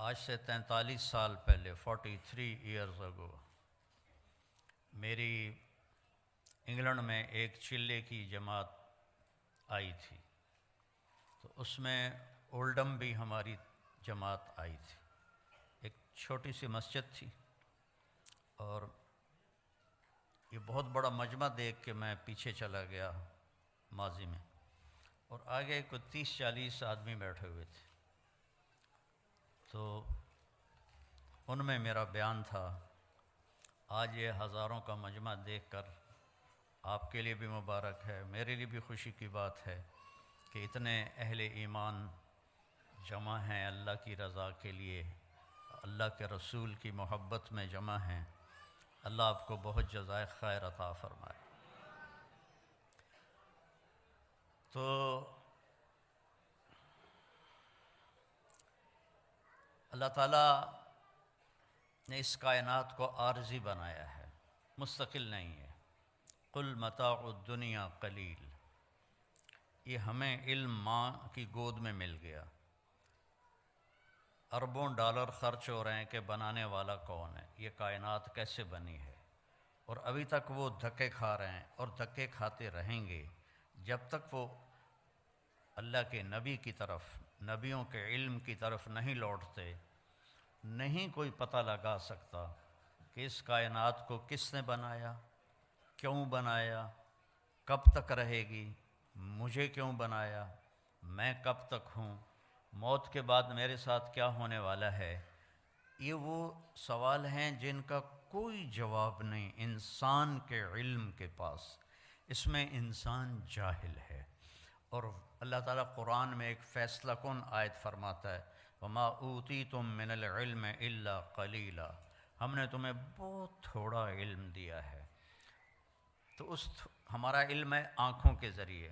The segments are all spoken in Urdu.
آج سے 43 سال پہلے 43 ایئرز اگو میری انگلینڈ میں ایک چلے کی جماعت آئی تھی، تو اس میں اولڈم بھی ہماری جماعت آئی تھی۔ ایک چھوٹی سی مسجد تھی اور یہ بہت بڑا مجمع دیکھ کے میں پیچھے چلا گیا ماضی میں، اور آگے کوئی 30-40 آدمی بیٹھے ہوئے تھے۔ تو ان میں میرا بیان تھا، آج یہ ہزاروں کا مجمع دیکھ کر آپ کے لیے بھی مبارک ہے، میرے لیے بھی خوشی کی بات ہے کہ اتنے اہل ایمان جمع ہیں اللہ کی رضا کے لیے، اللہ کے رسول کی محبت میں جمع ہیں۔ اللہ آپ کو بہت جزائے خیر عطا فرمائے۔ تو اللہ تعالیٰ نے اس کائنات کو عارضی بنایا ہے، مستقل نہیں ہے۔ قل متاع الدنیا قلیل، یہ ہمیں علم ماں کی گود میں مل گیا، اربوں ڈالر خرچ ہو رہے ہیں کہ بنانے والا کون ہے، یہ کائنات کیسے بنی ہے، اور ابھی تک وہ دھکے کھا رہے ہیں اور دھکے کھاتے رہیں گے جب تک وہ اللہ کے نبی کی طرف، نبیوں کے علم کی طرف نہیں لوٹتے۔ نہیں کوئی پتہ لگا سکتا کہ اس کائنات کو کس نے بنایا، کیوں بنایا، کب تک رہے گی، مجھے کیوں بنایا، میں کب تک ہوں، موت کے بعد میرے ساتھ کیا ہونے والا ہے۔ یہ وہ سوال ہیں جن کا کوئی جواب نہیں انسان کے علم کے پاس، اس میں انسان جاہل ہے۔ اور اللہ تعالیٰ قرآن میں ایک فیصلہ کن آیت فرماتا ہے، وَمَا أُوتِيتُم مِّنَ الْعِلْمِ إِلَّا قَلِيلًا، ہم نے تمہیں بہت تھوڑا علم دیا ہے۔ تو ہمارا علم ہے آنکھوں کے ذریعے،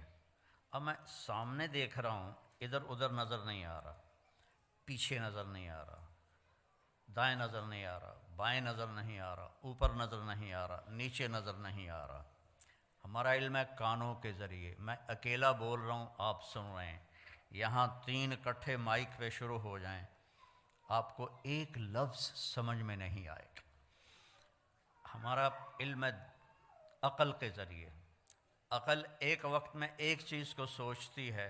اب میں سامنے دیکھ رہا ہوں، ادھر ادھر نظر نہیں آ رہا، پیچھے نظر نہیں آ رہا، دائیں نظر نہیں آ رہا، بائیں نظر نہیں آ رہا، اوپر نظر نہیں آ رہا، نیچے نظر نہیں آ رہا۔ ہمارا علم ہے کانوں کے ذریعے، میں اکیلا بول رہا ہوں، آپ سن رہے ہیں، یہاں 3 اکٹھے مائک پہ شروع ہو جائیں، آپ کو ایک لفظ سمجھ میں نہیں آئے گا۔ ہمارا علم ہے عقل کے ذریعے، عقل ایک وقت میں ایک چیز کو سوچتی ہے،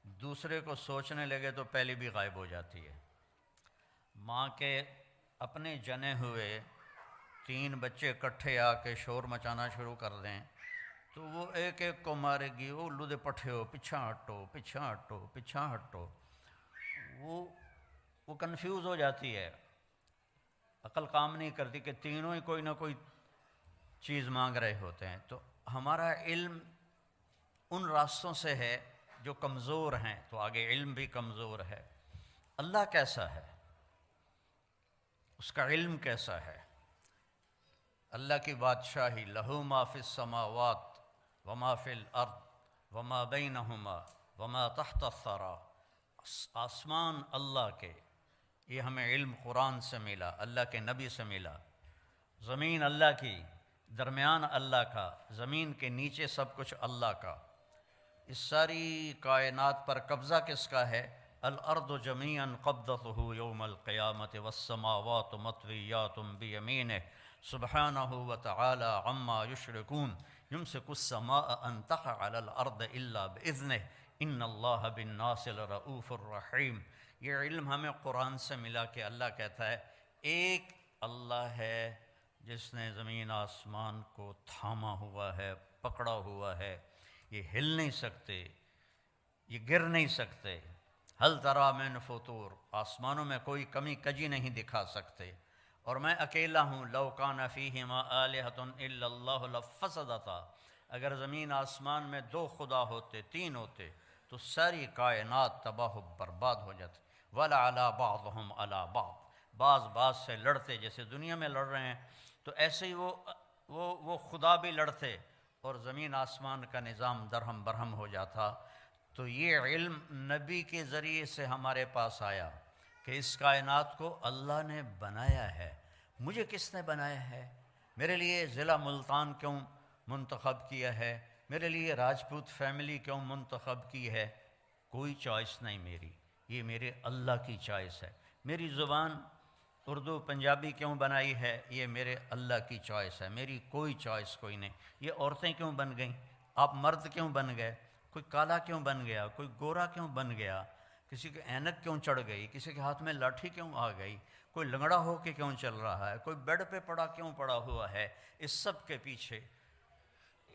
دوسرے کو سوچنے لگے تو پہلے بھی غائب ہو جاتی ہے۔ ماں کے اپنے جنے ہوئے 3 بچے اکٹھے آ کے شور مچانا شروع کر دیں تو وہ ایک ایک کو مارے گی، وہ لودے پٹھے ہو، پیچھا ہٹو، پیچھا ہٹو، پیچھا ہٹو، وہ کنفیوز ہو جاتی ہے، عقل کام نہیں کرتی کہ تینوں ہی کوئی نہ کوئی چیز مانگ رہے ہوتے ہیں۔ تو ہمارا علم ان راستوں سے ہے جو کمزور ہیں، تو آگے علم بھی کمزور ہے۔ اللہ کیسا ہے، اس کا علم کیسا ہے، اللہ کی بادشاہی، لہو ما فی السماوات وما فی الارض وما بینہما وما تحت الثری، آسمان اللہ کے، یہ ہمیں علم قرآن سے ملا، اللہ کے نبی سے ملا۔ زمین اللہ کی، درمیان اللہ کا، زمین کے نیچے سب کچھ اللہ کا۔ اس ساری کائنات پر قبضہ کس کا ہے؟ الارض جمیعا قبضتہ یوم القیامت والسماوات مطویات بیمینہ سبحانہ وتعالی عما یشرکون یمسک السماء ان تقع علی الارض الا باذنہ ان اللہ بالناس لرؤوف الرحیم۔ یہ علم ہمیں قرآن سے ملا کہ اللہ کہتا ہے ایک اللہ ہے جس نے زمین آسمان کو تھاما ہوا ہے، پکڑا ہوا ہے، یہ ہل نہیں سکتے، یہ گر نہیں سکتے۔ ہل تری من فطور، آسمانوں میں کوئی کمی کجی نہیں دکھا سکتے، اور میں اکیلا ہوں۔ لو کان فیہما آلہۃ الا اللہ لفسدتا، اگر زمین آسمان میں 2 خدا ہوتے، 3 ہوتے تو ساری کائنات تباہ و برباد ہو جاتی۔ وَلَعَلَىٰ بَعْضُهُمْ عَلَىٰ بَعْض، بعض سے لڑتے، جیسے دنیا میں لڑ رہے ہیں، تو ایسے ہی وہ خدا بھی لڑتے اور زمین آسمان کا نظام درہم برہم ہو جاتا۔ تو یہ علم نبی کے ذریعے سے ہمارے پاس آیا کہ اس کائنات کو اللہ نے بنایا ہے۔ مجھے کس نے بنایا ہے؟ میرے لیے ضلع ملتان کیوں منتخب کیا ہے؟ میرے لیے راجپوت فیملی کیوں منتخب کی ہے؟ کوئی چوائس نہیں میری، یہ میرے اللہ کی چوائس ہے۔ میری زبان اردو پنجابی کیوں بنائی ہے، یہ میرے اللہ کی چوائس ہے، میری کوئی چوائس کوئی نہیں۔ یہ عورتیں کیوں بن گئیں، آپ مرد کیوں بن گئے، کوئی کالا کیوں بن گیا، کوئی گورا کیوں بن گیا، کسی کے اینک کیوں چڑھ گئی، کسی کے ہاتھ میں لاٹھی کیوں آ گئی، کوئی لنگڑا ہو کے کیوں چل رہا ہے، کوئی بیڈ پہ پڑا کیوں پڑا ہوا ہے، اس سب کے پیچھے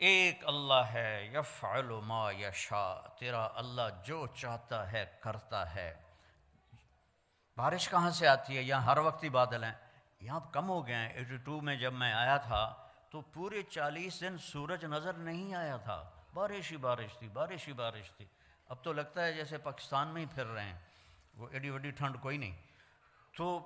ایک اللہ ہے، یفعل ما یشاء، تیرا اللہ جو چاہتا ہے کرتا ہے۔ بارش کہاں سے آتی ہے، یہاں ہر وقت ہی بادل ہیں، یہاں کم ہو گئے ہیں۔ 82 میں جب میں آیا تھا تو پورے 40 دن سورج نظر نہیں آیا تھا، بارش ہی بارش تھی، بارش ہی بارش تھی۔ اب تو لگتا ہے جیسے پاکستان میں ہی پھر رہے ہیں، وہ ایڈی وڈی ٹھنڈ کوئی نہیں۔ تو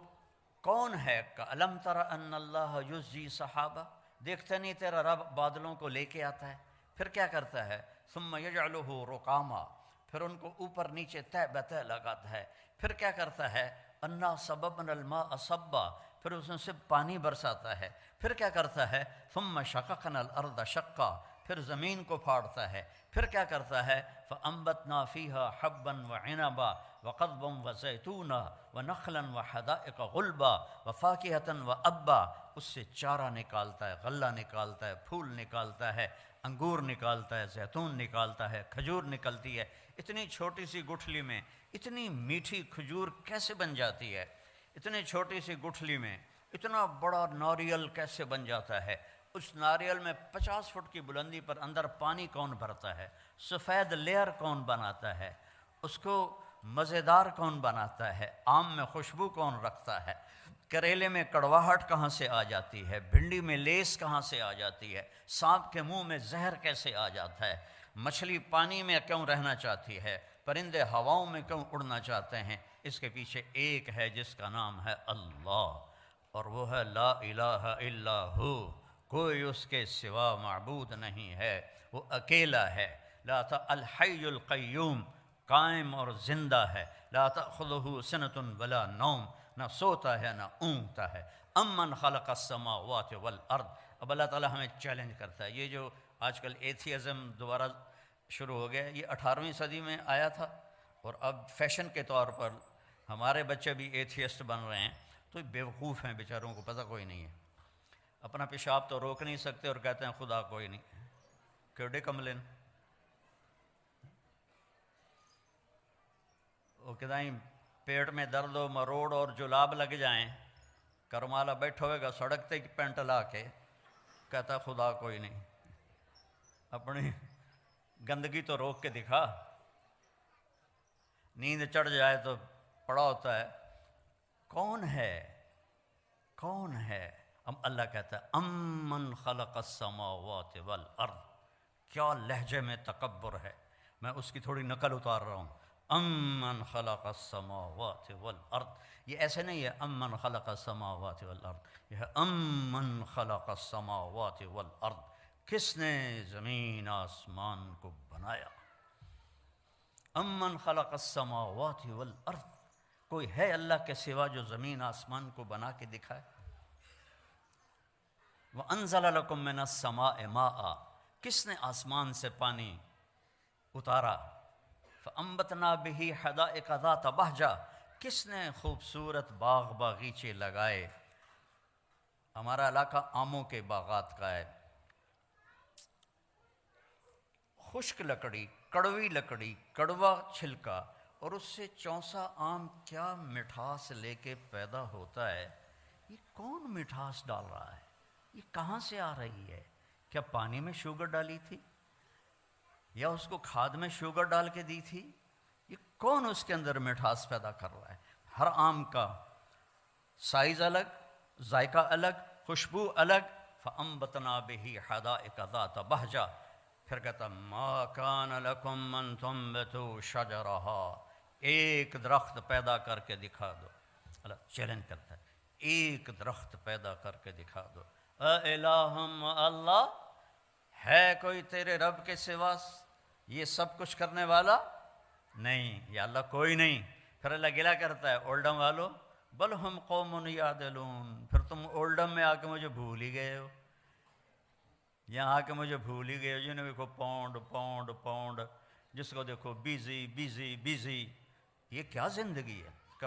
کون ہے الم تر ان اللہ یزجی سحابہ، دیکھتے نہیں تیرا رب بادلوں کو لے کے آتا ہے، پھر کیا کرتا ہے، ثم یجعلہ رکاما، پھر ان کو اوپر نیچے تہ بتہ لگاتا ہے، پھر کیا کرتا ہے، انا صببنا الماء صبا، پھر اس میں سے پانی برساتا ہے، پھر کیا کرتا ہے، ثم شققنا الارض شقا، پھر زمین کو پھاڑتا ہے، پھر کیا کرتا ہے، فانبتنا فیہا حبا وعنبا وقضبا وزیتونا ونخلا وحدائق غلبا وفاکہتا وابا، اس سے چارہ نکالتا ہے، غلہ نکالتا ہے، پھول نکالتا ہے، انگور نکالتا ہے، زیتون نکالتا ہے، کھجور نکلتی ہے۔ اتنی چھوٹی سی گٹھلی میں اتنی میٹھی کھجور کیسے بن جاتی ہے، اتنی چھوٹی سی گٹھلی میں اتنا بڑا ناریل کیسے بن جاتا ہے، اس ناریل میں 50 فٹ کی بلندی پر اندر پانی کون بھرتا ہے، سفید لیئر کون بناتا ہے، اس کو مزیدار کون بناتا ہے، آم میں خوشبو کون رکھتا ہے، کریلے میں کڑواہٹ کہاں سے آ جاتی ہے، بھنڈی میں لیس کہاں سے آ جاتی ہے، سانپ کے منہ میں زہر کیسے آ جاتا ہے، مچھلی پانی میں کیوں رہنا چاہتی ہے، پرندے ہواؤں میں کیوں اڑنا چاہتے ہیں، اس کے پیچھے ایک ہے جس کا نام ہے اللہ، اور وہ ہے لا الہ الا ہو، کوئی اس کے سوا معبود نہیں ہے، وہ اکیلا ہے، الحی القیوم، قائم اور زندہ ہے، لا تأخذہ سنۃ ولا نوم، نہ سوتا ہے نہ اونگتا ہے، امن خلق السماوات والارض۔ اب اللہ تعالیٰ ہمیں چیلنج کرتا ہے، یہ جو آج کل ایتھیزم دوبارہ شروع ہو گیا، یہ 18ویں صدی میں آیا تھا، اور اب فیشن کے طور پر ہمارے بچے بھی ایتھیسٹ بن رہے ہیں، تو بیوقوف ہیں بیچاروں کو پتہ کوئی نہیں ہے، اپنا پیشاب تو روک نہیں سکتے اور کہتے ہیں خدا کوئی نہیں، کیڑے کملن، وہ کہیں پیٹ میں درد و مروڑ اور جلاب لگ جائیں، کرمالا بیٹھا ہوئے گا سڑک تے پینٹ لا کے، کہتا خدا کوئی نہیں، اپنی گندگی تو روک کے دکھا، نیند چڑھ جائے تو پڑا ہوتا ہے، کون ہے، کون ہے، اب اللہ کہتا ہے امن خلق السماوات والارض، کیا لہجے میں تکبر ہے، میں اس کی تھوڑی نقل اتار رہا ہوں، امن خلق السماوات والارض، یہ ایسے نہیں ہے امن خلق السماوات والارض، یہ ہے امن خلق السماوات والارض، کس نے زمین آسمان کو بنایا، امن خلق السماوات والارض، کوئی ہے اللہ کے سوا جو زمین آسمان کو بنا کے دکھائے، وَأَنزَلَ لَكُم مِّنَ السَّمَاءِ مَاءً، کس نے آسمان سے پانی اتارا، فَأَنبَتْنَا بِهِ حَدَائِقَ ذَاتَ بَهْجَةٍ، کس نے خوبصورت باغ باغیچے لگائے، ہمارا علاقہ آموں کے باغات کا ہے، خشک لکڑی، کڑوی لکڑی، کڑوا چھلکا، اور اس سے چونسا آم کیا مٹھاس لے کے پیدا ہوتا ہے، یہ کون مٹھاس ڈال رہا ہے، یہ کہاں سے آ رہی ہے، کیا پانی میں شوگر ڈالی تھی یا اس کو کھاد میں شوگر ڈال کے دی تھی، یہ کون اس کے اندر مٹھاس پیدا کر رہا ہے، ہر آم کا سائز الگ، ذائقہ الگ، خوشبو الگ، فَأَنبَتْنَا بِهِ حَدَائِقَ ذَاتَ بَهْجَةٍ، پھر کہتا مَا كَانَ لَكُمْ أَن تُنبِتُوا شَجَرَهَا، ایک درخت پیدا کر کے دکھا دو، اللہ چیلنج کرتا ہے، ایک درخت پیدا کر کے دکھا دو، اَإِلَٰهٌ، اللہ ہے کوئی تیرے رب کے سوا یہ سب کچھ کرنے والا، نہیں، یا اللہ کوئی نہیں، پھر اللہ گلہ کرتا ہے اولڈم والو، بل ہم قوم یعدلون، پھر تم اولڈم میں آ کے مجھے بھول ہی گئے ہو، یہاں آ کے مجھے بھول ہی گئے ہو، جنہیں دیکھو پاؤنڈ پاؤنڈ پاؤنڈ، جس کو دیکھو بیزی بیزی بیزی، یہ کیا زندگی ہے، کہ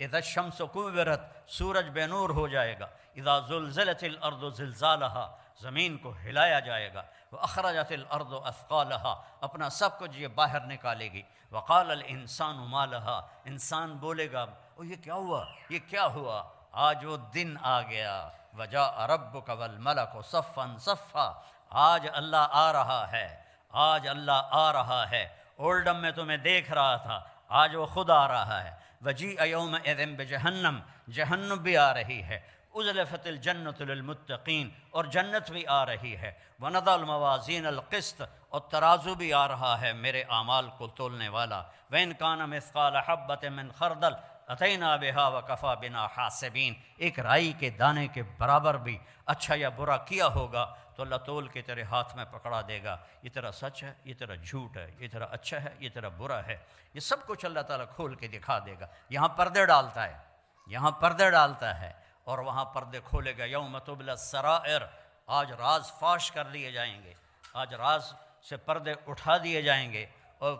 اذا الشمس کورت، سورج بے نور ہو جائے گا، اذا زلزلت الارض زلزالہا، زمین کو ہلایا جائے گا، واخرجت الارض اثقالہا، اپنا سب کچھ یہ باہر نکالے گی، وقال الانسان ما لہا، انسان بولے گا او یہ کیا ہوا، یہ کیا ہوا، آج وہ دن آ گیا، وجاء ربک والملک صفا صفا، آج اللہ آ رہا ہے، آج اللہ آ رہا ہے، اولڈم میں تمہیں دیکھ رہا تھا، آج وہ خود آ رہا ہے، وجیء یومئذ بجہنم، جہنم بھی آ رہی ہے، ازلفت الجنت للمتقین، اور جنت بھی آ رہی ہے، ونضع الموازین القسط، اور ترازو بھی آ رہا ہے میرے اعمال کو تولنے والا، وإن كان مثقال حبۃ من خردل اتینا بہا وکفی بنا حاسبین، ایک رائی کے دانے کے برابر بھی اچھا یا برا کیا ہوگا تو اللہ تول کے تیرے ہاتھ میں پکڑا دے گا، یہ تیرا سچ ہے، یہ تیرا جھوٹ ہے، یہ تیرا اچھا ہے، یہ تیرا برا ہے، یہ سب کچھ اللہ تعالیٰ کھول کے دکھا دے گا۔ یہاں پردے ڈالتا ہے، یہاں پردے ڈالتا ہے، اور وہاں پردے کھولے گا، یوم تبلی السرائر، آج راز فاش کر دیے جائیں گے، آج راز سے پردے اٹھا دیے جائیں گے، اور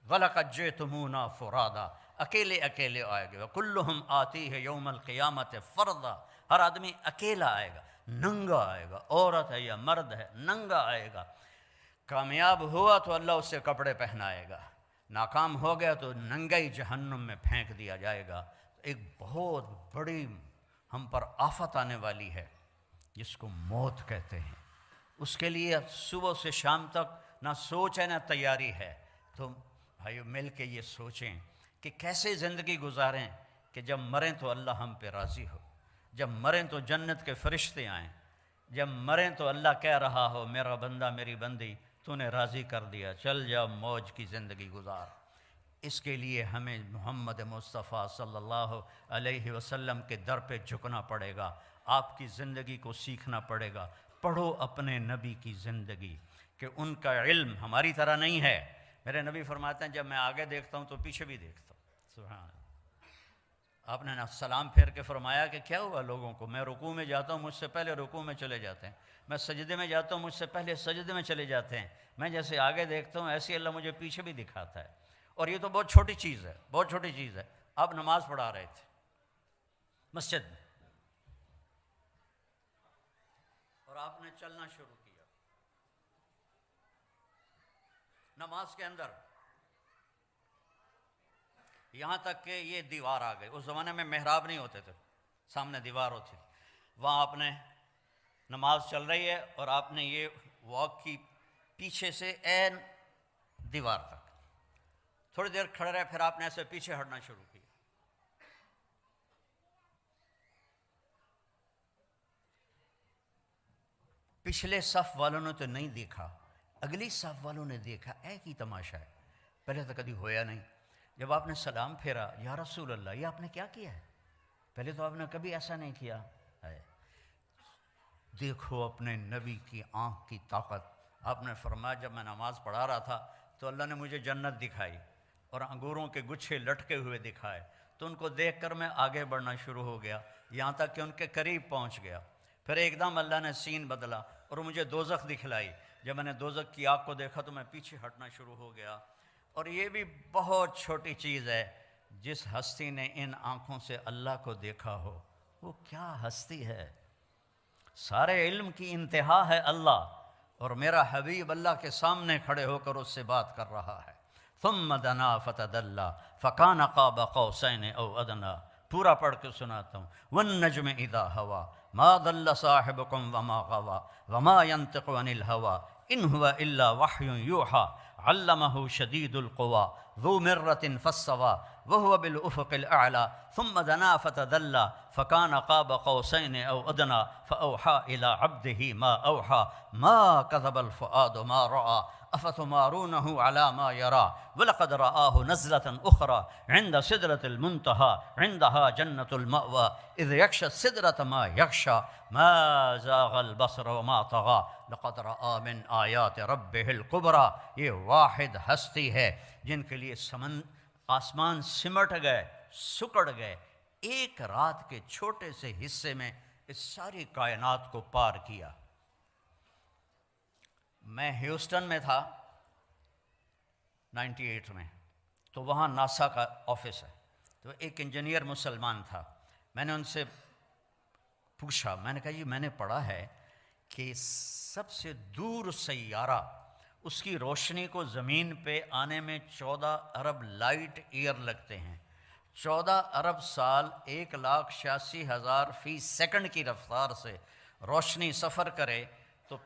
وَلَقَدْ جِئْتُمُونَا فُرَادًا، اکیلے اکیلے آئے گا، وَكُلُّهُمْ آتِيهِ يَوْمَ الْقِيَامَةِ فَرْدًا، ہر آدمی اکیلا آئے گا، ننگا آئے گا، عورت ہے یا مرد ہے ننگا آئے گا، کامیاب ہوا تو اللہ اس سے کپڑے پہنائے گا، ناکام ہو گیا تو ننگا ہی جہنم میں پھینک دیا جائے گا۔ ایک بہت بڑی ہم پر آفت آنے والی ہے جس کو موت کہتے ہیں، اس کے لیے صبح سے شام تک نہ سوچ ہے نہ تیاری ہے۔ تو بھائیو مل کے یہ سوچیں کہ کیسے زندگی گزاریں کہ جب مریں تو اللہ ہم پہ راضی ہو، جب مریں تو جنت کے فرشتے آئیں، جب مریں تو اللہ کہہ رہا ہو میرا بندہ میری بندی تو نے راضی کر دیا، چل جا موج کی زندگی گزار۔ اس کے لیے ہمیں محمد مصطفیٰ صلی اللہ علیہ وسلم کے در پہ جھکنا پڑے گا، آپ کی زندگی کو سیکھنا پڑے گا۔ پڑھو اپنے نبی کی زندگی کہ ان کا علم ہماری طرح نہیں ہے۔ میرے نبی فرماتے ہیں جب میں آگے دیکھتا ہوں تو پیچھے بھی دیکھتا ہوں، سبحان اللہ۔ آپ نے سلام پھیر کے فرمایا کہ کیا ہوا لوگوں کو، میں رکوع میں جاتا ہوں مجھ سے پہلے رکوع میں چلے جاتے ہیں، میں سجدے میں جاتا ہوں مجھ سے پہلے سجدے میں چلے جاتے ہیں، میں جیسے آگے دیکھتا ہوں ایسے اللہ مجھے پیچھے بھی دکھاتا ہے۔ اور یہ تو بہت چھوٹی چیز ہے، بہت چھوٹی چیز ہے۔ آپ نماز پڑھا رہے تھے مسجد میں اور آپ نے چلنا شروع کیا نماز کے اندر، یہاں تک کہ یہ دیوار آ گئی۔ اس زمانے میں محراب نہیں ہوتے تھے، سامنے دیوار ہوتی تھی، وہاں آپ نے نماز چل رہی ہے اور آپ نے یہ واک کی پیچھے سے این دیوار تک، تھوڑی دیر کھڑے رہے، پھر آپ نے ایسے پیچھے ہٹنا شروع کیا۔ پچھلے صف والوں نے تو نہیں دیکھا، اگلی صف والوں نے دیکھا، ایک ہی تماشا ہے، پہلے تو کبھی ہویا نہیں۔ جب آپ نے سلام پھیرا، یا رسول اللہ یہ آپ نے کیا کیا ہے، پہلے تو آپ نے کبھی ایسا نہیں کیا ہے۔ دیکھو اپنے نبی کی آنکھ کی طاقت۔ آپ نے فرمایا جب میں نماز پڑھا رہا تھا تو اللہ نے مجھے جنت دکھائی اور انگوروں کے گچھے لٹکے ہوئے دکھائے، تو ان کو دیکھ کر میں آگے بڑھنا شروع ہو گیا، یہاں تک کہ ان کے قریب پہنچ گیا۔ پھر ایک دم اللہ نے سین بدلا اور مجھے دوزخ دکھلائی، جب میں نے دوزخ کی آگ کو دیکھا تو میں پیچھے ہٹنا شروع ہو گیا۔ اور یہ بھی بہت چھوٹی چیز ہے، جس ہستی نے ان آنکھوں سے اللہ کو دیکھا ہو وہ کیا ہستی ہے۔ سارے علم کی انتہا ہے اللہ، اور میرا حبیب اللہ کے سامنے کھڑے ہو کر اس سے بات کر رہا ہے۔ ثم دنا فتدلی فکان قاب قوسین او ادنی، پورا پڑھ کے سناتا ہوں۔ والنجم اذا ہوا ما ضل صاحبکم وما غوا وما ينطق عن الہوا ان هو الا وحی یوحی علمہ شدید القوی ذو مرۃ فاستوی وهو بالافق الاعلی ثم دنا فتدلی فکان قاب قوسین او ادنی فاوحی الی عبده ما اوحی ما کذب الفؤاد ما رأى افتمارونه على ما يرى ولقد رآه نزلة أخرى عند سدرة المنتهى عندها جنة المأوى إذ يغشى السدرة ما يغشى ما زاغ البصر وما طغى لقد رأى من آیات ربه الكبرى۔ یہ واحد ہستی ہے جن کے لیے آسمان سمٹ گئے، سکڑ گئے، ایک رات کے چھوٹے سے حصے میں اس ساری کائنات کو پار کیا۔ میں ہیوسٹن میں تھا 98 میں، تو وہاں ناسا کا آفس ہے، تو ایک انجینئر مسلمان تھا، میں نے ان سے پوچھا، میں نے کہا جی میں نے پڑھا ہے کہ سب سے دور سیارہ اس کی روشنی کو زمین پہ آنے میں 14 ارب لائٹ ایئر لگتے ہیں، 14 ارب سال 1,86,000 فی سیکنڈ کی رفتار سے روشنی سفر کرے تو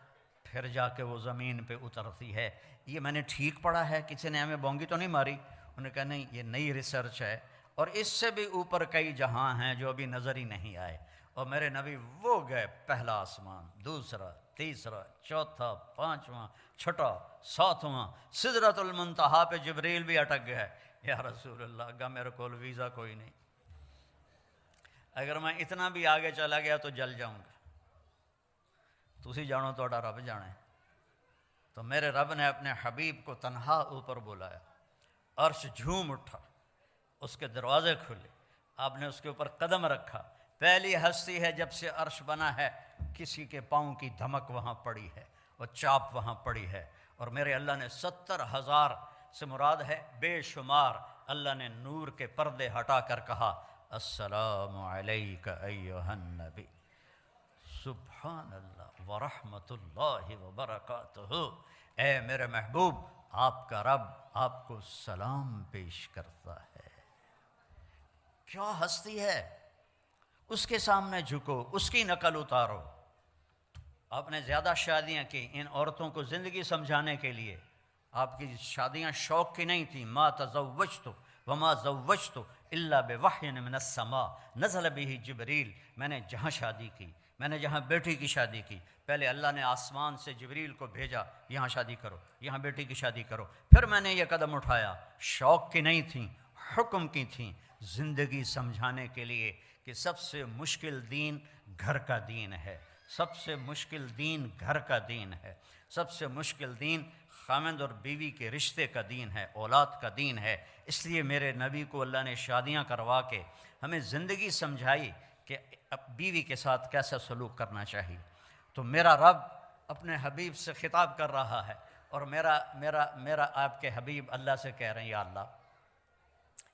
پھر جا کے وہ زمین پہ اترتی ہے۔ یہ میں نے ٹھیک پڑھا ہے؟ کسی نے ہمیں بونگی تو نہیں ماری؟ انہوں نے کہا نہیں، یہ نئی ریسرچ ہے اور اس سے بھی اوپر کئی جہاں ہیں جو ابھی نظر ہی نہیں آئے۔ اور میرے نبی وہ گئے پہلا آسمان، دوسرا، تیسرا، چوتھا، پانچواں، چھٹا، ساتواں، سدرۃ المنتہا پہ جبریل بھی اٹک گیا ہے۔ یا رسول اللہ، اگا میرے کول ویزا کوئی نہیں، اگر میں اتنا بھی آگے چلا گیا تو جل جاؤں گا۔ تسی جانو توڑا رب جانے۔ تو میرے رب نے اپنے حبیب کو تنہا اوپر بلایا، عرش جھوم اٹھا، اس کے دروازے کھلے، آپ نے اس کے اوپر قدم رکھا۔ پہلی ہستی ہے جب سے عرش بنا ہے کسی کے پاؤں کی دھمک وہاں پڑی ہے، وہ چاپ وہاں پڑی ہے، اور میرے اللہ نے 70,000 سے مراد ہے بے شمار، اللہ نے نور کے پردے ہٹا کر کہا السلام علیک ایھا النبی، سبحان اللہ ورحمۃ اللہ وبرکاتہ، اے میرے محبوب آپ کا رب آپ کو سلام پیش کرتا ہے۔ کیا ہستی ہے، اس کے سامنے جھکو، اس کی نقل اتارو۔ آپ نے زیادہ شادیاں کی ان عورتوں کو زندگی سمجھانے کے لیے، آپ کی شادیاں شوق کی نہیں تھیں۔ ما تزوجت وما زوجت الا بوحی من السماء نزل به جبریل، میں نے جہاں شادی کی، میں نے جہاں بیٹی کی شادی کی، پہلے اللہ نے آسمان سے جبریل کو بھیجا، یہاں شادی کرو، یہاں بیٹی کی شادی کرو، پھر میں نے یہ قدم اٹھایا۔ شوق کی نہیں تھیں، حکم کی تھیں، زندگی سمجھانے کے لیے کہ سب سے مشکل دین گھر کا دین ہے، سب سے مشکل دین گھر کا دین ہے، سب سے مشکل دین خامند اور بیوی کے رشتے کا دین ہے، اولاد کا دین ہے۔ اس لیے میرے نبی کو اللہ نے شادیاں کروا کے ہمیں زندگی سمجھائی کہ بیوی کے ساتھ کیسا سلوک کرنا چاہیے۔ تو میرا رب اپنے حبیب سے خطاب کر رہا ہے، اور میرا آپ کے حبیب اللہ سے کہہ رہے ہیں یا اللہ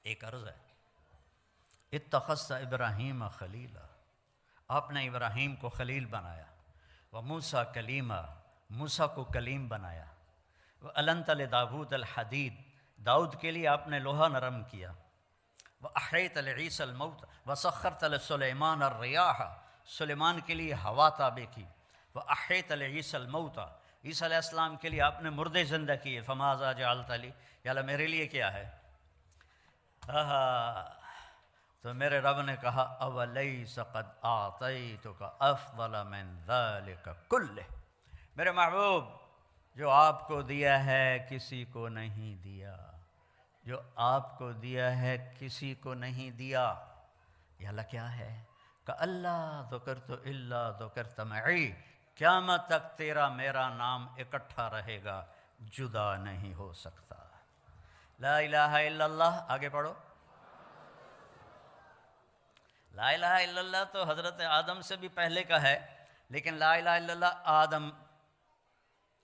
ایک عرض ہے، اتخذت ابراہیم خلیلا، آپ نے ابراہیم کو خلیل بنایا، وموسیٰ کلیما، موسیٰ کو کلیم بنایا، وَأَلَنْتَ لِدَاوُودَ الْحَدِيدَ، داؤد کے لیے آپ نے لوہا نرم کیا، وَأَحْيَيْتَ لِعِيسَى الْمَوْتَ وَسَخَّرْتَ لِسُلَيْمَانَ الرِّيَاحَ، سلیمان کے لیے ہوا تابع کی، وَأَحْيَيْتَ لِعِيسَى الْمَوْتَ، عیسیٰ علیہ السلام کے لیے آپ نے مردے زندہ کیے، فَمَاذَا جَعَلْتَ لِي، یا اللہ میرے لیے کیا ہے؟ تو میرے رب نے کہا اولیس قد اعطیتک افضل من ذلک کلہ، میرے محبوب جو آپ کو دیا ہے کسی کو نہیں دیا، جو آپ کو دیا ہے کسی کو نہیں دیا۔ یا اللہ کیا ہے؟ کہ اللہ ذکرت الا ذکرت معی، قیامت تک تیرا میرا نام اکٹھا رہے گا، جدا نہیں ہو سکتا۔ لا الہ الا اللہ، آگے پڑھو۔ لا الہ الا اللہ تو حضرت آدم سے بھی پہلے کا ہے، لیکن لا الہ الا اللہ آدم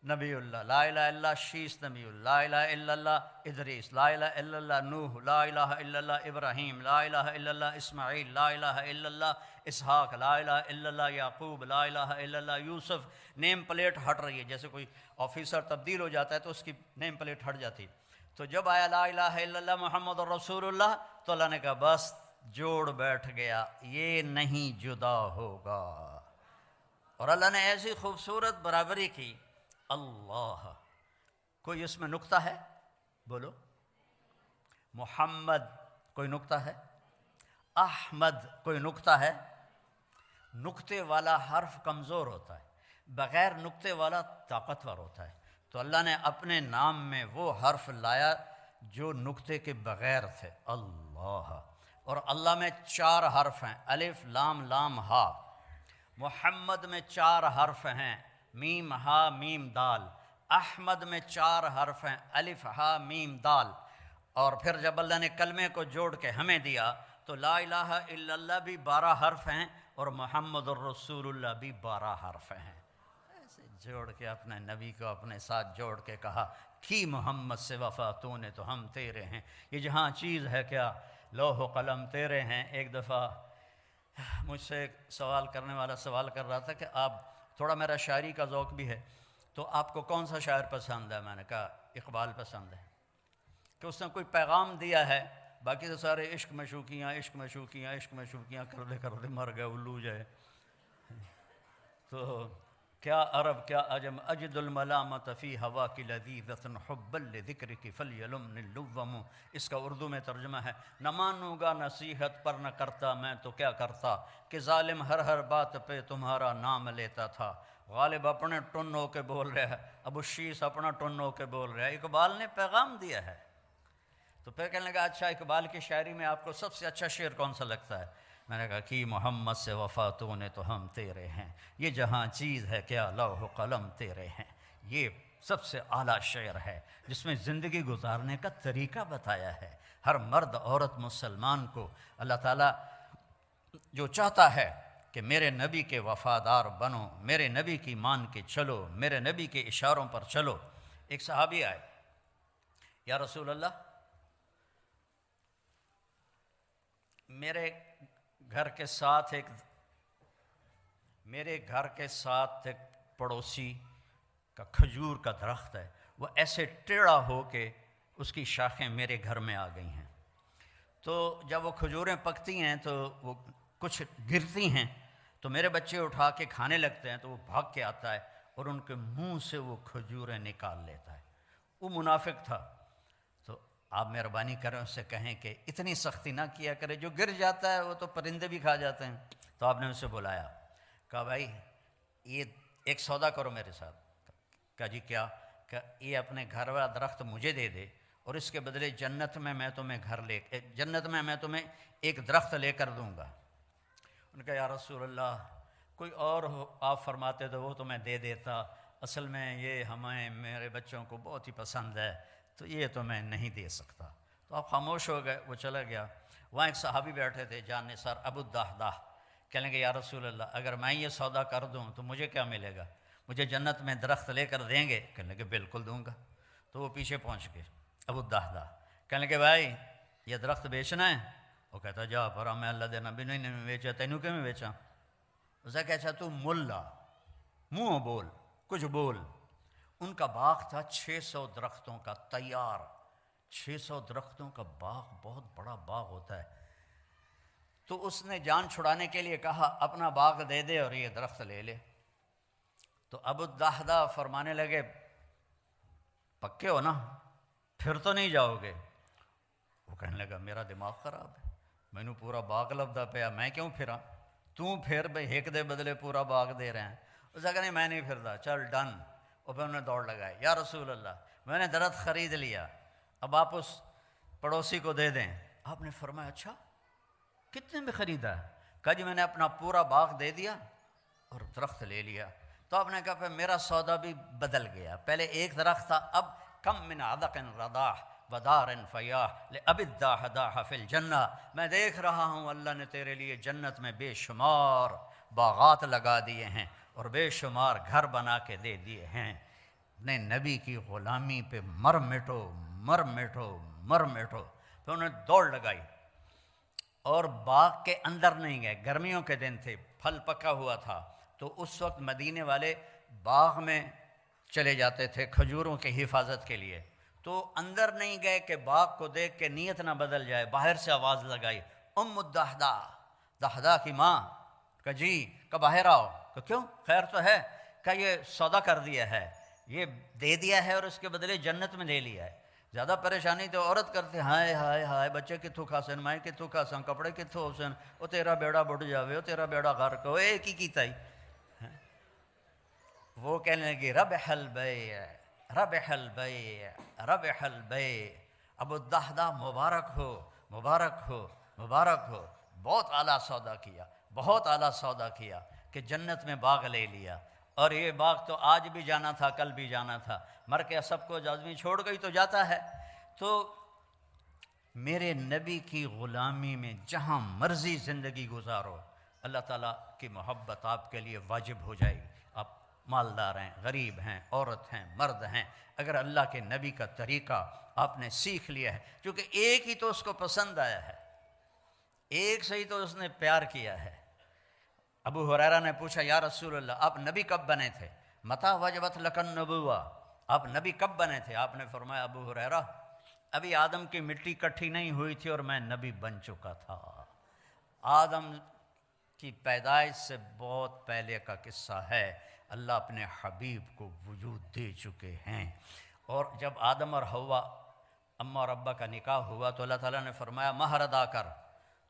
نبی اللہ، لا الہ الا اللہ شیس نبی اللہ، لا الہ الا اللہ ادریس، لا الہ الا اللہ نوح، لا الہ الا اللہ ابراہیم، لا الہ الا اللہ اسماعیل، لا الہ الا اللہ اسحاق، لا الہ الا اللہ یعقوب، لا الہ الا اللہ یوسف۔ نیم پلیٹ ہٹ رہی ہے، جیسے کوئی آفیسر تبدیل ہو جاتا ہے تو اس کی نیم پلیٹ ہٹ جاتی، تو جب آیا لا الہ الا اللہ محمد رسول اللہ تو اللہ نے کہا بس جوڑ بیٹھ گیا، یہ نہیں جدا ہوگا۔ اور اللہ نے ایسی خوبصورت برابری کی، اللہ، کوئی اس میں نقطہ ہے؟ بولو۔ محمد کوئی نقطہ ہے؟ احمد کوئی نقطہ ہے؟ نقطے والا حرف کمزور ہوتا ہے، بغیر نقطے والا طاقتور ہوتا ہے، تو اللہ نے اپنے نام میں وہ حرف لایا جو نقطے کے بغیر تھے، اللہ۔ اور اللہ میں 4 حرف ہیں، الف لام لام ہا۔ محمد میں 4 حرف ہیں، میم ہا میم دال۔ احمد میں 4 حرف ہیں، الف ہا میم دال۔ اور پھر جب اللہ نے کلمے کو جوڑ کے ہمیں دیا تو لا الہ الا اللہ بھی 12 حرف ہیں اور محمد الرسول اللہ بھی 12 حرف ہیں۔ ایسے جوڑ کے اپنے نبی کو اپنے ساتھ جوڑ کے کہا کی محمد سے وفا تو نے تو ہم تیرے ہیں، یہ جہاں چیز ہے کیا لوح و قلم تیرے ہیں۔ ایک دفعہ مجھ سے ایک سوال کرنے والا سوال کر رہا تھا کہ آپ تھوڑا میرا شاعری کا ذوق بھی ہے تو آپ کو کون سا شاعر پسند ہے؟ میں نے کہا اقبال پسند ہے، کہ اس نے کوئی پیغام دیا ہے، باقی تو سارے عشق مشوقیاں عشق مشوقیاں عشق مشوقیاں کرتے مر گئے الو جائے۔ تو کیا عرب کیا عجم اجد الملامت فی ہوا کی لذیذۃ حبا لذکرک فلیلمنی اللوم، اس کا اردو میں ترجمہ ہے نہ مانوں گا نصیحت پر نہ کرتا میں تو کیا کرتا، کہ ظالم ہر بات پہ تمہارا نام لیتا تھا۔ غالب اپنے ٹن ہو کے بول رہا ہے، ابو شیس اپنا ٹن ہو کے بول رہا ہے، اقبال نے پیغام دیا ہے۔ تو پھر کہنے لگا اچھا اقبال کی شاعری میں آپ کو سب سے اچھا شعر کون سا لگتا ہے؟ میں نے کہا کہ محمد سے وفا تو نے تو ہم تیرے ہیں، یہ جہاں چیز ہے کیا لوح و قلم تیرے ہیں۔ یہ سب سے اعلیٰ شعر ہے جس میں زندگی گزارنے کا طریقہ بتایا ہے۔ ہر مرد عورت مسلمان کو اللہ تعالیٰ جو چاہتا ہے کہ میرے نبی کے وفادار بنو، میرے نبی کی مان کے چلو، میرے نبی کے اشاروں پر چلو۔ ایک صحابی آئے، یا رسول اللہ میرے گھر کے ساتھ ایک پڑوسی کا کھجور کا درخت ہے، وہ ایسے ٹیڑھا ہو کے اس کی شاخیں میرے گھر میں آ گئی ہیں، تو جب وہ کھجوریں پکتی ہیں تو وہ کچھ گرتی ہیں تو میرے بچے اٹھا کے کھانے لگتے ہیں، تو وہ بھاگ کے آتا ہے اور ان کے منہ سے وہ کھجوریں نکال لیتا ہے۔ وہ منافق تھا، تو آپ مہربانی کریں اس سے کہیں کہ اتنی سختی نہ کیا کرے، جو گر جاتا ہے وہ تو پرندے بھی کھا جاتے ہیں۔ تو آپ نے اسے بلایا، کہا بھائی یہ ایک سودا کرو میرے ساتھ۔ کہا جی کیا؟ کہ یہ اپنے گھر والا درخت مجھے دے دے اور اس کے بدلے جنت میں میں تمہیں ایک درخت لے کر دوں گا۔ ان کا یا رسول اللہ کوئی اور ہو آپ فرماتے تو وہ تو میں دے دیتا، اصل میں یہ میرے بچوں کو بہت ہی پسند ہے تو یہ تو میں نہیں دے سکتا۔ تو آپ خاموش ہو گئے، وہ چلا گیا۔ وہاں ایک صحابی بیٹھے تھے جان نثار ابو الدحداح، کہنے کہ یا رسول اللہ اگر میں یہ سودا کر دوں تو مجھے کیا ملے گا؟ مجھے جنت میں درخت لے کر دیں گے؟ کہنے کہ بالکل دوں گا۔ تو وہ پیچھے پہنچ گئے ابو الدحداح، کہنے کہ بھائی یہ درخت بیچنا ہے؟ وہ کہتا جا پر میں اللہ دے نبی نے بیچا، تینوں کیوں میں بیچا؟ اسے کہ اچھا تو ملا منہ بول کچھ بول۔ ان کا باغ تھا 600 درختوں کا تیار، 600 درختوں کا باغ بہت بڑا باغ ہوتا ہے۔ تو اس نے جان چھڑانے کے لیے کہا اپنا باغ دے دے اور یہ درخت لے لے۔ تو ابو الدحداح فرمانے لگے پکے ہو نا، پھر تو نہیں جاؤ گے؟ وہ کہنے لگا میرا دماغ خراب ہے، میں نے پورا باغ لبدا پیا، میں کیوں پھرا؟ تو پھر بھائی ایک دے بدلے پورا باغ دے رہے ہیں۔ اس نے کہا نہیں میں نہیں پھرتا، چل ڈن۔ اور پھر انہوں نے دوڑ لگائی، یا رسول اللہ میں نے درخت خرید لیا، اب آپ اس پڑوسی کو دے دیں۔ آپ نے فرمایا اچھا کتنے میں خریدا؟ کہا جی میں نے اپنا پورا باغ دے دیا اور درخت لے لیا۔ تو آپ نے کہا پھر میرا سودا بھی بدل گیا، پہلے ایک درخت تھا، اب کم من عدق رضاح ودار فیاح لأبی الدحداح فی الجنہ، میں دیکھ رہا ہوں اللہ نے تیرے لیے جنت میں بے شمار باغات لگا دیے ہیں اور بے شمار گھر بنا کے دے دیے ہیں۔ اپنے نبی کی غلامی پہ مر مٹو مر مٹو مر مٹو۔ تو انہوں نے دوڑ لگائی اور باغ کے اندر نہیں گئے، گرمیوں کے دن تھے، پھل پکا ہوا تھا، تو اس وقت مدینے والے باغ میں چلے جاتے تھے کھجوروں کی حفاظت کے لیے، تو اندر نہیں گئے کہ باغ کو دیکھ کے نیت نہ بدل جائے، باہر سے آواز لگائی ام الدحداح، دحداح کی ماں، کہ جی کہ باہر آؤ۔ کہ کیوں خیر تو ہے؟ کہ یہ سودا کر دیا ہے، یہ دے دیا ہے اور اس کے بدلے جنت میں دے لیا ہے۔ زیادہ پریشانی تو عورت کرتے ہائے ہائے ہائے بچے کتوں کھاسن، مائیں کتوں کھاسن، کپڑے کتوں ہوسن، وہ تیرا بیڑا بڑھ جاوے، وہ تیرا بیڑا غرق ہو، ایک ہی کیتا ہی۔ وہ کہنے لگی ربح البیع ربح البیع ربح البیع، ابو الدحداح مبارک ہو مبارک ہو مبارک ہو، بہت اعلیٰ سودا کیا، بہت اعلیٰ سودا کیا کہ جنت میں باغ لے لیا۔ اور یہ باغ تو آج بھی جانا تھا، کل بھی جانا تھا، مر کے سب کو آدمی چھوڑ گئی تو جاتا ہے۔ تو میرے نبی کی غلامی میں جہاں مرضی زندگی گزارو، اللہ تعالیٰ کی محبت آپ کے لیے واجب ہو جائے گی، آپ مالدار ہیں، غریب ہیں، عورت ہیں، مرد ہیں، اگر اللہ کے نبی کا طریقہ آپ نے سیکھ لیا ہے، کیونکہ ایک ہی تو اس کو پسند آیا ہے، ایک سے ہی تو اس نے پیار کیا ہے۔ ابو ہریرہ نے پوچھا یا رسول اللہ آپ نبی کب بنے تھے؟ متی وجبت لک النبوہ، آپ نبی کب بنے تھے؟ آپ نے فرمایا ابو ہریرہ ابھی آدم کی مٹی کٹھی نہیں ہوئی تھی اور میں نبی بن چکا تھا۔ آدم کی پیدائش سے بہت پہلے کا قصہ ہے، اللہ اپنے حبیب کو وجود دے چکے ہیں۔ اور جب آدم اور حوا اماں اور ابا کا نکاح ہوا تو اللہ تعالیٰ نے فرمایا مہر ادا کر،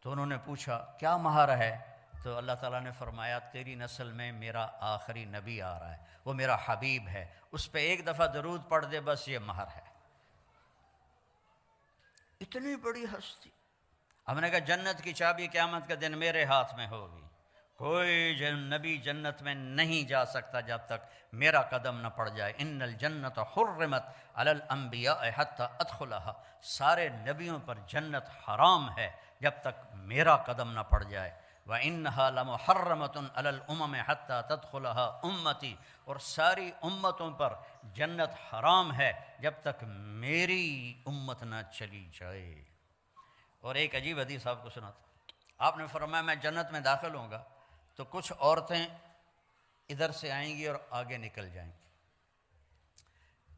تو انہوں نے پوچھا کیا مہر ہے؟ تو اللہ تعالیٰ نے فرمایا تیری نسل میں میرا آخری نبی آ رہا ہے، وہ میرا حبیب ہے، اس پہ ایک دفعہ درود پڑھ دے، بس یہ مہر ہے۔ اتنی بڑی ہستی، ہم نے کہا جنت کی چابی قیامت کے دن میرے ہاتھ میں ہوگی، کوئی نبی جنت میں نہیں جا سکتا جب تک میرا قدم نہ پڑ جائے۔ ان الجنت حرمت علی الانبیاء حتی ادخلها، سارے نبیوں پر جنت حرام ہے جب تک میرا قدم نہ پڑ جائے۔ وَإِنَّهَا لَمُحَرَّمَةٌ عَلَى الْأُمَمِ حَتَّى تَدْخُلَهَا أُمَّتِي، اور ساری امتوں پر جنت حرام ہے جب تک میری امت نہ چلی جائے۔ اور ایک عجیب حدیث آپ کو سناتا، آپ نے فرمایا میں جنت میں داخل ہوں گا تو کچھ عورتیں ادھر سے آئیں گی اور آگے نکل جائیں گی،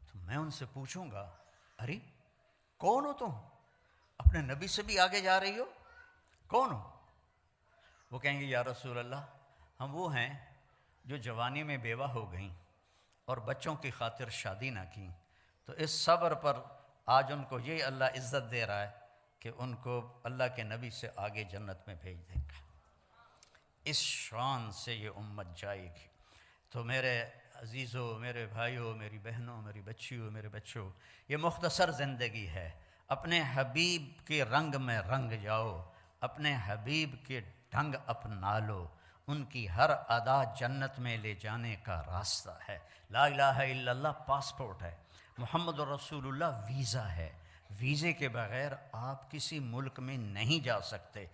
تو میں ان سے پوچھوں گا ارے کون ہو تم؟ اپنے نبی سے بھی آگے جا رہی ہو، کون ہو؟ وہ کہیں گے یا رسول اللہ ہم وہ ہیں جو جوانی میں بیوہ ہو گئیں اور بچوں کی خاطر شادی نہ کی، تو اس صبر پر آج ان کو یہ اللہ عزت دے رہا ہے کہ ان کو اللہ کے نبی سے آگے جنت میں بھیج دے گا۔ اس شان سے یہ امت جائے گی۔ تو میرے عزیزوں، میرے بھائیوں، میری بہنوں، میری بچیوں، میرے بچوں، یہ مختصر زندگی ہے، اپنے حبیب کے رنگ میں رنگ جاؤ، اپنے حبیب کے ڈھنگ اپنا لو، ان کی ہر ادا جنت میں لے جانے کا راستہ ہے۔ لا الہ الا اللہ پاسپورٹ ہے، محمد رسول اللہ ویزا ہے، ویزے کے بغیر آپ کسی ملک میں نہیں جا سکتے۔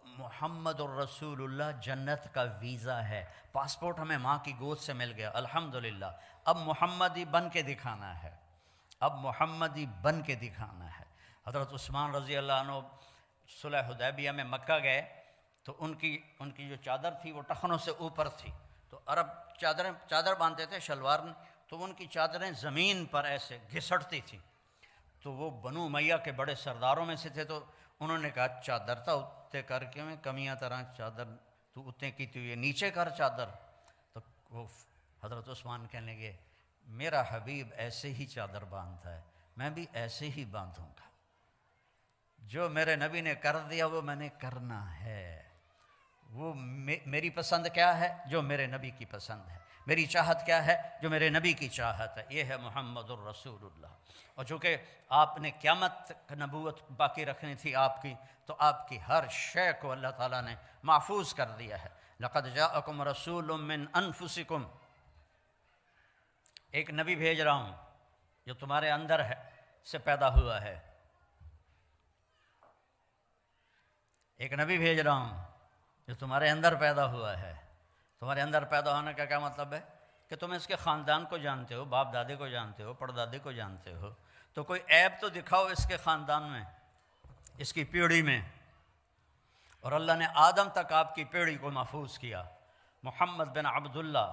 محمد الرسول اللہ جنت کا ویزا ہے، پاسپورٹ ہمیں ماں کی گود سے مل گیا الحمدللہ، اب محمدی بن کے دکھانا ہے، اب محمدی بن کے دکھانا ہے۔ حضرت عثمان رضی اللہ عنہ صلح حدیبیہ میں مکہ گئے تو ان کی جو چادر تھی وہ ٹخنوں سے اوپر تھی، تو عرب چادر باندھتے تھے شلوار میں، تو ان کی چادریں زمین پر ایسے گھسٹتی تھیں، تو وہ بنو امیہ کے بڑے سرداروں میں سے تھے، تو انہوں نے کہا چادر تا اتنے کر کے میں کمیاں طرح چادر تو اتنے کی تو یہ نیچے کر چادر، تو وہ حضرت عثمان کہنے لگے میرا حبیب ایسے ہی چادر باندھتا ہے، میں بھی ایسے ہی باندھوں گا، جو میرے نبی نے کر دیا وہ میں نے کرنا ہے، وہ میری پسند کیا ہے؟ جو میرے نبی کی پسند ہے، میری چاہت کیا ہے؟ جو میرے نبی کی چاہت ہے، یہ ہے محمد الرسول اللہ۔ اور چونکہ آپ نے قیامت تک نبوت باقی رکھنی تھی آپ کی، تو آپ کی ہر شے کو اللہ تعالیٰ نے محفوظ کر دیا ہے۔ لقد جاءکم رسول من انفسکم، ایک نبی بھیج رہا ہوں جو تمہارے اندر ہے سے پیدا ہوا ہے، ایک نبی بھیج رہا ہوں جو تمہارے اندر پیدا ہوا ہے۔ تمہارے اندر پیدا ہونے کا کیا مطلب ہے؟ کہ تم اس کے خاندان کو جانتے ہو، باپ دادے کو جانتے ہو، پردادے کو جانتے ہو، تو کوئی عیب تو دکھاؤ اس کے خاندان میں، اس کی پیڑھی میں۔ اور اللہ نے آدم تک آپ کی پیڑھی کو محفوظ کیا۔ محمد بن عبداللہ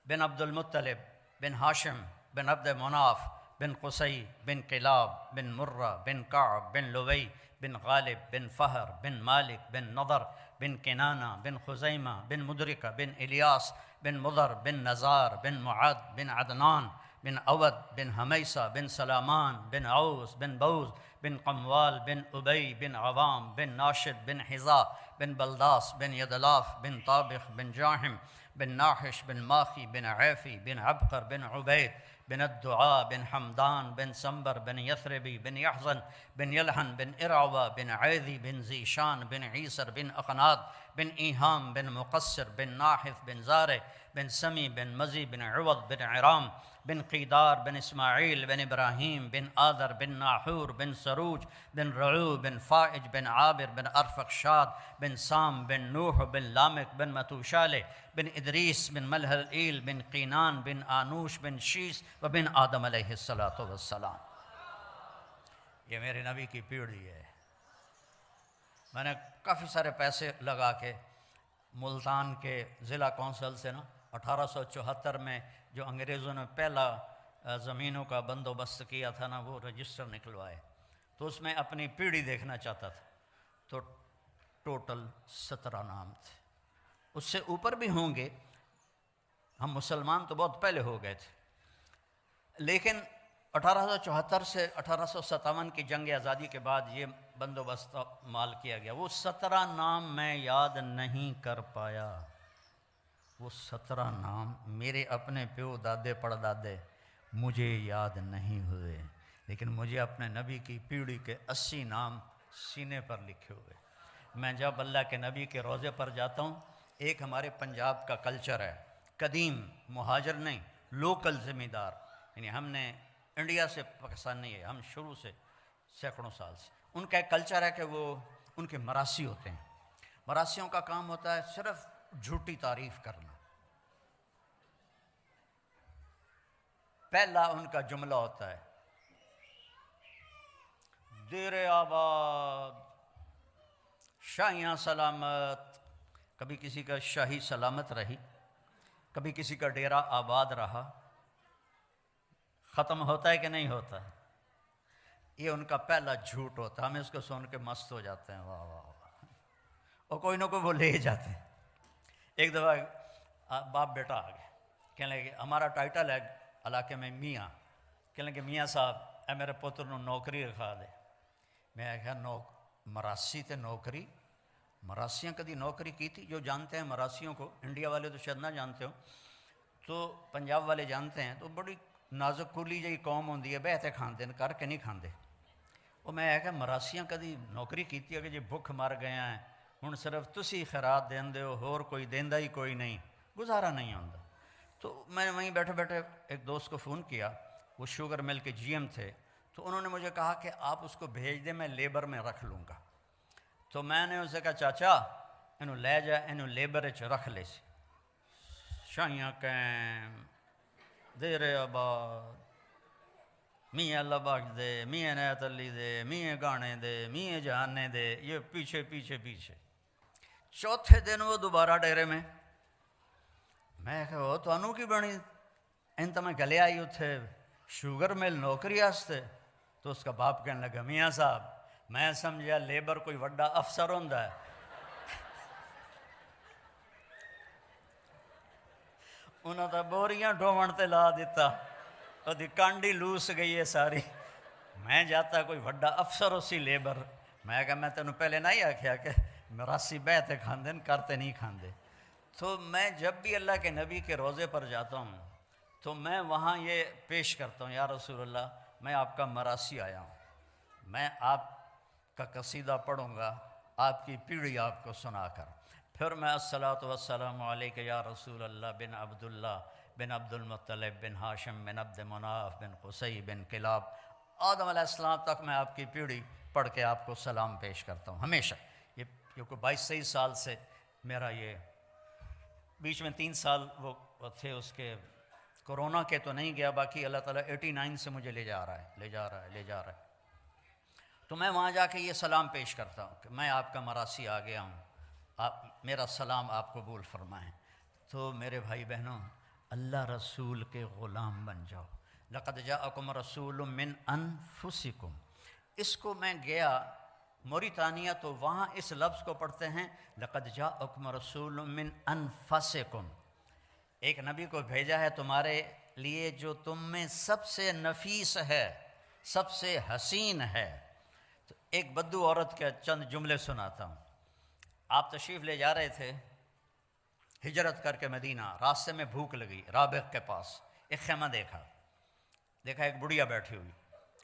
بن عبد المطلب بن ہاشم بن عبد مناف بن قصی بن کلاب بن مرہ بن کعب بن لوی بن غالب بن فہر بن مالک بن نضر بن کنانہ بن خزیمہ بن مدرکہ بن الیاس بن مضر بن نزار بن معد بن عدنان بن اود بن حمیسہ بن سلامان بن عوس بن بوز بن قموال بن ابی بن عوام بن ناشد بن حذا بن بلداس بن یدلاف بن طابخ بن جاحم بن ناحش بن ماخی بن عیفی بن عبقر بن عبید بن الدعاء بن حمدان بن سنبر بن یثربی بن یحزن بن یلحن بن ارعوہ بن عیدی بن ذیشان بن عیسر بن اقناد بن ایہام بن مقصر بن ناحف بن زارع بن سمی بن مزی بن عوض بن عرام بن قیدار بن اسماعیل بن ابراہیم بن آذر بن ناحور بن سروج بن رعو بن فائج بن عابر بن ارفخشاد بن بن سام بن نوح بن لامک بن متوشالہ بن ادریس بن ملحلئیل بن قینان بن آنوش بن شیس و بن آدم علیہ السلام. یہ میرے نبی کی پیڑھی ہے. میں نے کافی سارے پیسے لگا کے ملتان کے ضلع کونسل سے 1874 میں جو انگریزوں نے پہلا زمینوں کا بندوبست کیا تھا وہ رجسٹر نکلوائے. تو اس میں اپنی پیڑھی دیکھنا چاہتا تھا. تو ٹوٹل 17 نام تھے. اس سے اوپر بھی ہوں گے. ہم مسلمان تو بہت پہلے ہو گئے تھے. لیکن 1874 سے 1857 کی جنگ آزادی کے بعد یہ بندوبست مال کیا گیا. وہ 17 نام میں یاد نہیں کر پایا. وہ 17 نام میرے اپنے پیو دادے پڑدادے مجھے یاد نہیں ہوئے. لیکن مجھے اپنے نبی کی پیڑھی کے 80 نام سینے پر لکھے ہوئے. میں جب اللہ کے نبی کے روضے پر جاتا ہوں، ایک ہمارے پنجاب کا کلچر ہے، قدیم مہاجر نہیں، لوکل ذمہ دار. یعنی ہم نے انڈیا سے پاکستان نہیں ہے، ہم شروع سے سینکڑوں سال سے. ان کا ایک کلچر ہے کہ وہ ان کے مراسی ہوتے ہیں. مراسیوں کا کام ہوتا ہے صرف جھوٹی تعریف کرنا. پہلا ان کا جملہ ہوتا ہے دیر آباد شاہیاں سلامت. کبھی کسی کا شاہی سلامت رہی، کبھی کسی کا ڈیرا آباد رہا. ختم ہوتا ہے کہ نہیں ہوتا؟ یہ ان کا پہلا جھوٹ ہوتا ہے. ہم اس کو سن کے مست ہو جاتے ہیں، واہ واہ واہ، اور کوئی نہ کوئی وہ لے جاتے ہیں. ایک دفعہ باپ بیٹا آ گئے، کہنے لگے ہمارا ٹائٹل ہے علاقے میں میاں. کہنے لگے میاں صاحب اے میرے پتر نو نوکری رکھا دے. میں کہا مراسی تے نوکری؟ مراسیاں کدی نوکری کی تھی؟ جو جانتے ہیں مراسیوں کو، انڈیا والے تو شاید نہ جانتے ہو، تو پنجاب والے جانتے ہیں. تو بڑی نازک کولی جی قوم ہوندی ہے، بہتے کھاندے کر کے نہیں کھاندے. وہ میں کہ مراسیاں کدی نوکری کیتی ہے کہ جی بھوک مر گئے ہیں ہن صرف تسی خیرات دین ہو، ہور کوئی دیندا ہی کوئی نہیں، گزارا نہیں ہوندا. تو میں نے وہیں بیٹھے بیٹھے ایک دوست کو فون کیا، وہ شوگر مل کے جی ایم تھے. تو انہوں نے مجھے کہا کہ آپ اس کو بھیج دیں، میں لیبر میں رکھ لوں گا. تو میں نے اسے کہا چاچا انہوں لے جا، انہوں لیبر چ رکھ لے سی. شاہیاں کیم دیر آباد میاں اللہ بخش دے، میاں عنایت علی دے، میاں گانے دے، میاں جہانے دے، یہ پیچھے پیچھے پیچھے. چوتھے دن وہ دوبارہ ڈیرے میں. میں کہ وہ تانوں کی بنی؟ ان تو میں گلے آئی اتھے شوگر مل نوکری واسطے. تو اس کا باپ کہنے لگا میاں صاحب میں سمجھا لیبر کوئی وڈا افسر ہوندا ہے. انہوں نے بوریاں ڈھومن تے لا دیتا، وہ کانڈی لوس گئی ہے ساری. میں جاتا کوئی وڈا افسر اسی لیبر. میں کہا میں تینوں پہلے نہیں آکھیا کہ مراسی بہتے کھاندے کرتے نہیں کھاندے. تو میں جب بھی اللہ کے نبی کے روضے پر جاتا ہوں تو میں وہاں یہ پیش کرتا ہوں، یا رسول اللہ میں آپ کا مراسی آیا ہوں، میں آپ کا قصیدہ پڑھوں گا آپ کی پیڑھی آپ کو سنا کر. پھر میں الصلاۃ والسلام علیک یا رسول اللہ بن عبداللہ بن عبد المطلب بن ہاشم بن عبد مناف بن قصی بن کلاب آدم علیہ السلام تک میں آپ کی پیڑھی پڑھ کے آپ کو سلام پیش کرتا ہوں ہمیشہ. یہ کیونکہ 22-23 سال سے میرا یہ، بیچ میں 3 سال وہ تھے اس کے کورونا کے تو نہیں گیا، باقی اللہ تعالیٰ 89 سے مجھے لے جا رہا ہے. تو میں وہاں جا کے یہ سلام پیش کرتا ہوں کہ میں آپ کا مراسی آ گیا ہوں، آپ میرا سلام آپ قبول فرمائیں. تو میرے بھائی بہنوں اللہ رسول کے غلام بن جاؤ. لقد جاءکم رسول من انفسکم. اس کو میں گیا موریتانیہ تو وہاں اس لفظ کو پڑھتے ہیں لقد جاءکم رسول من انفسکم. ایک نبی کو بھیجا ہے تمہارے لیے جو تم میں سب سے نفیس ہے، سب سے حسین ہے. تو ایک بدو عورت کے چند جملے سناتا ہوں. آپ تشریف لے جا رہے تھے ہجرت کر کے مدینہ، راستے میں بھوک لگی، رابغ کے پاس ایک خیمہ دیکھا ایک بڑھیا بیٹھی ہوئی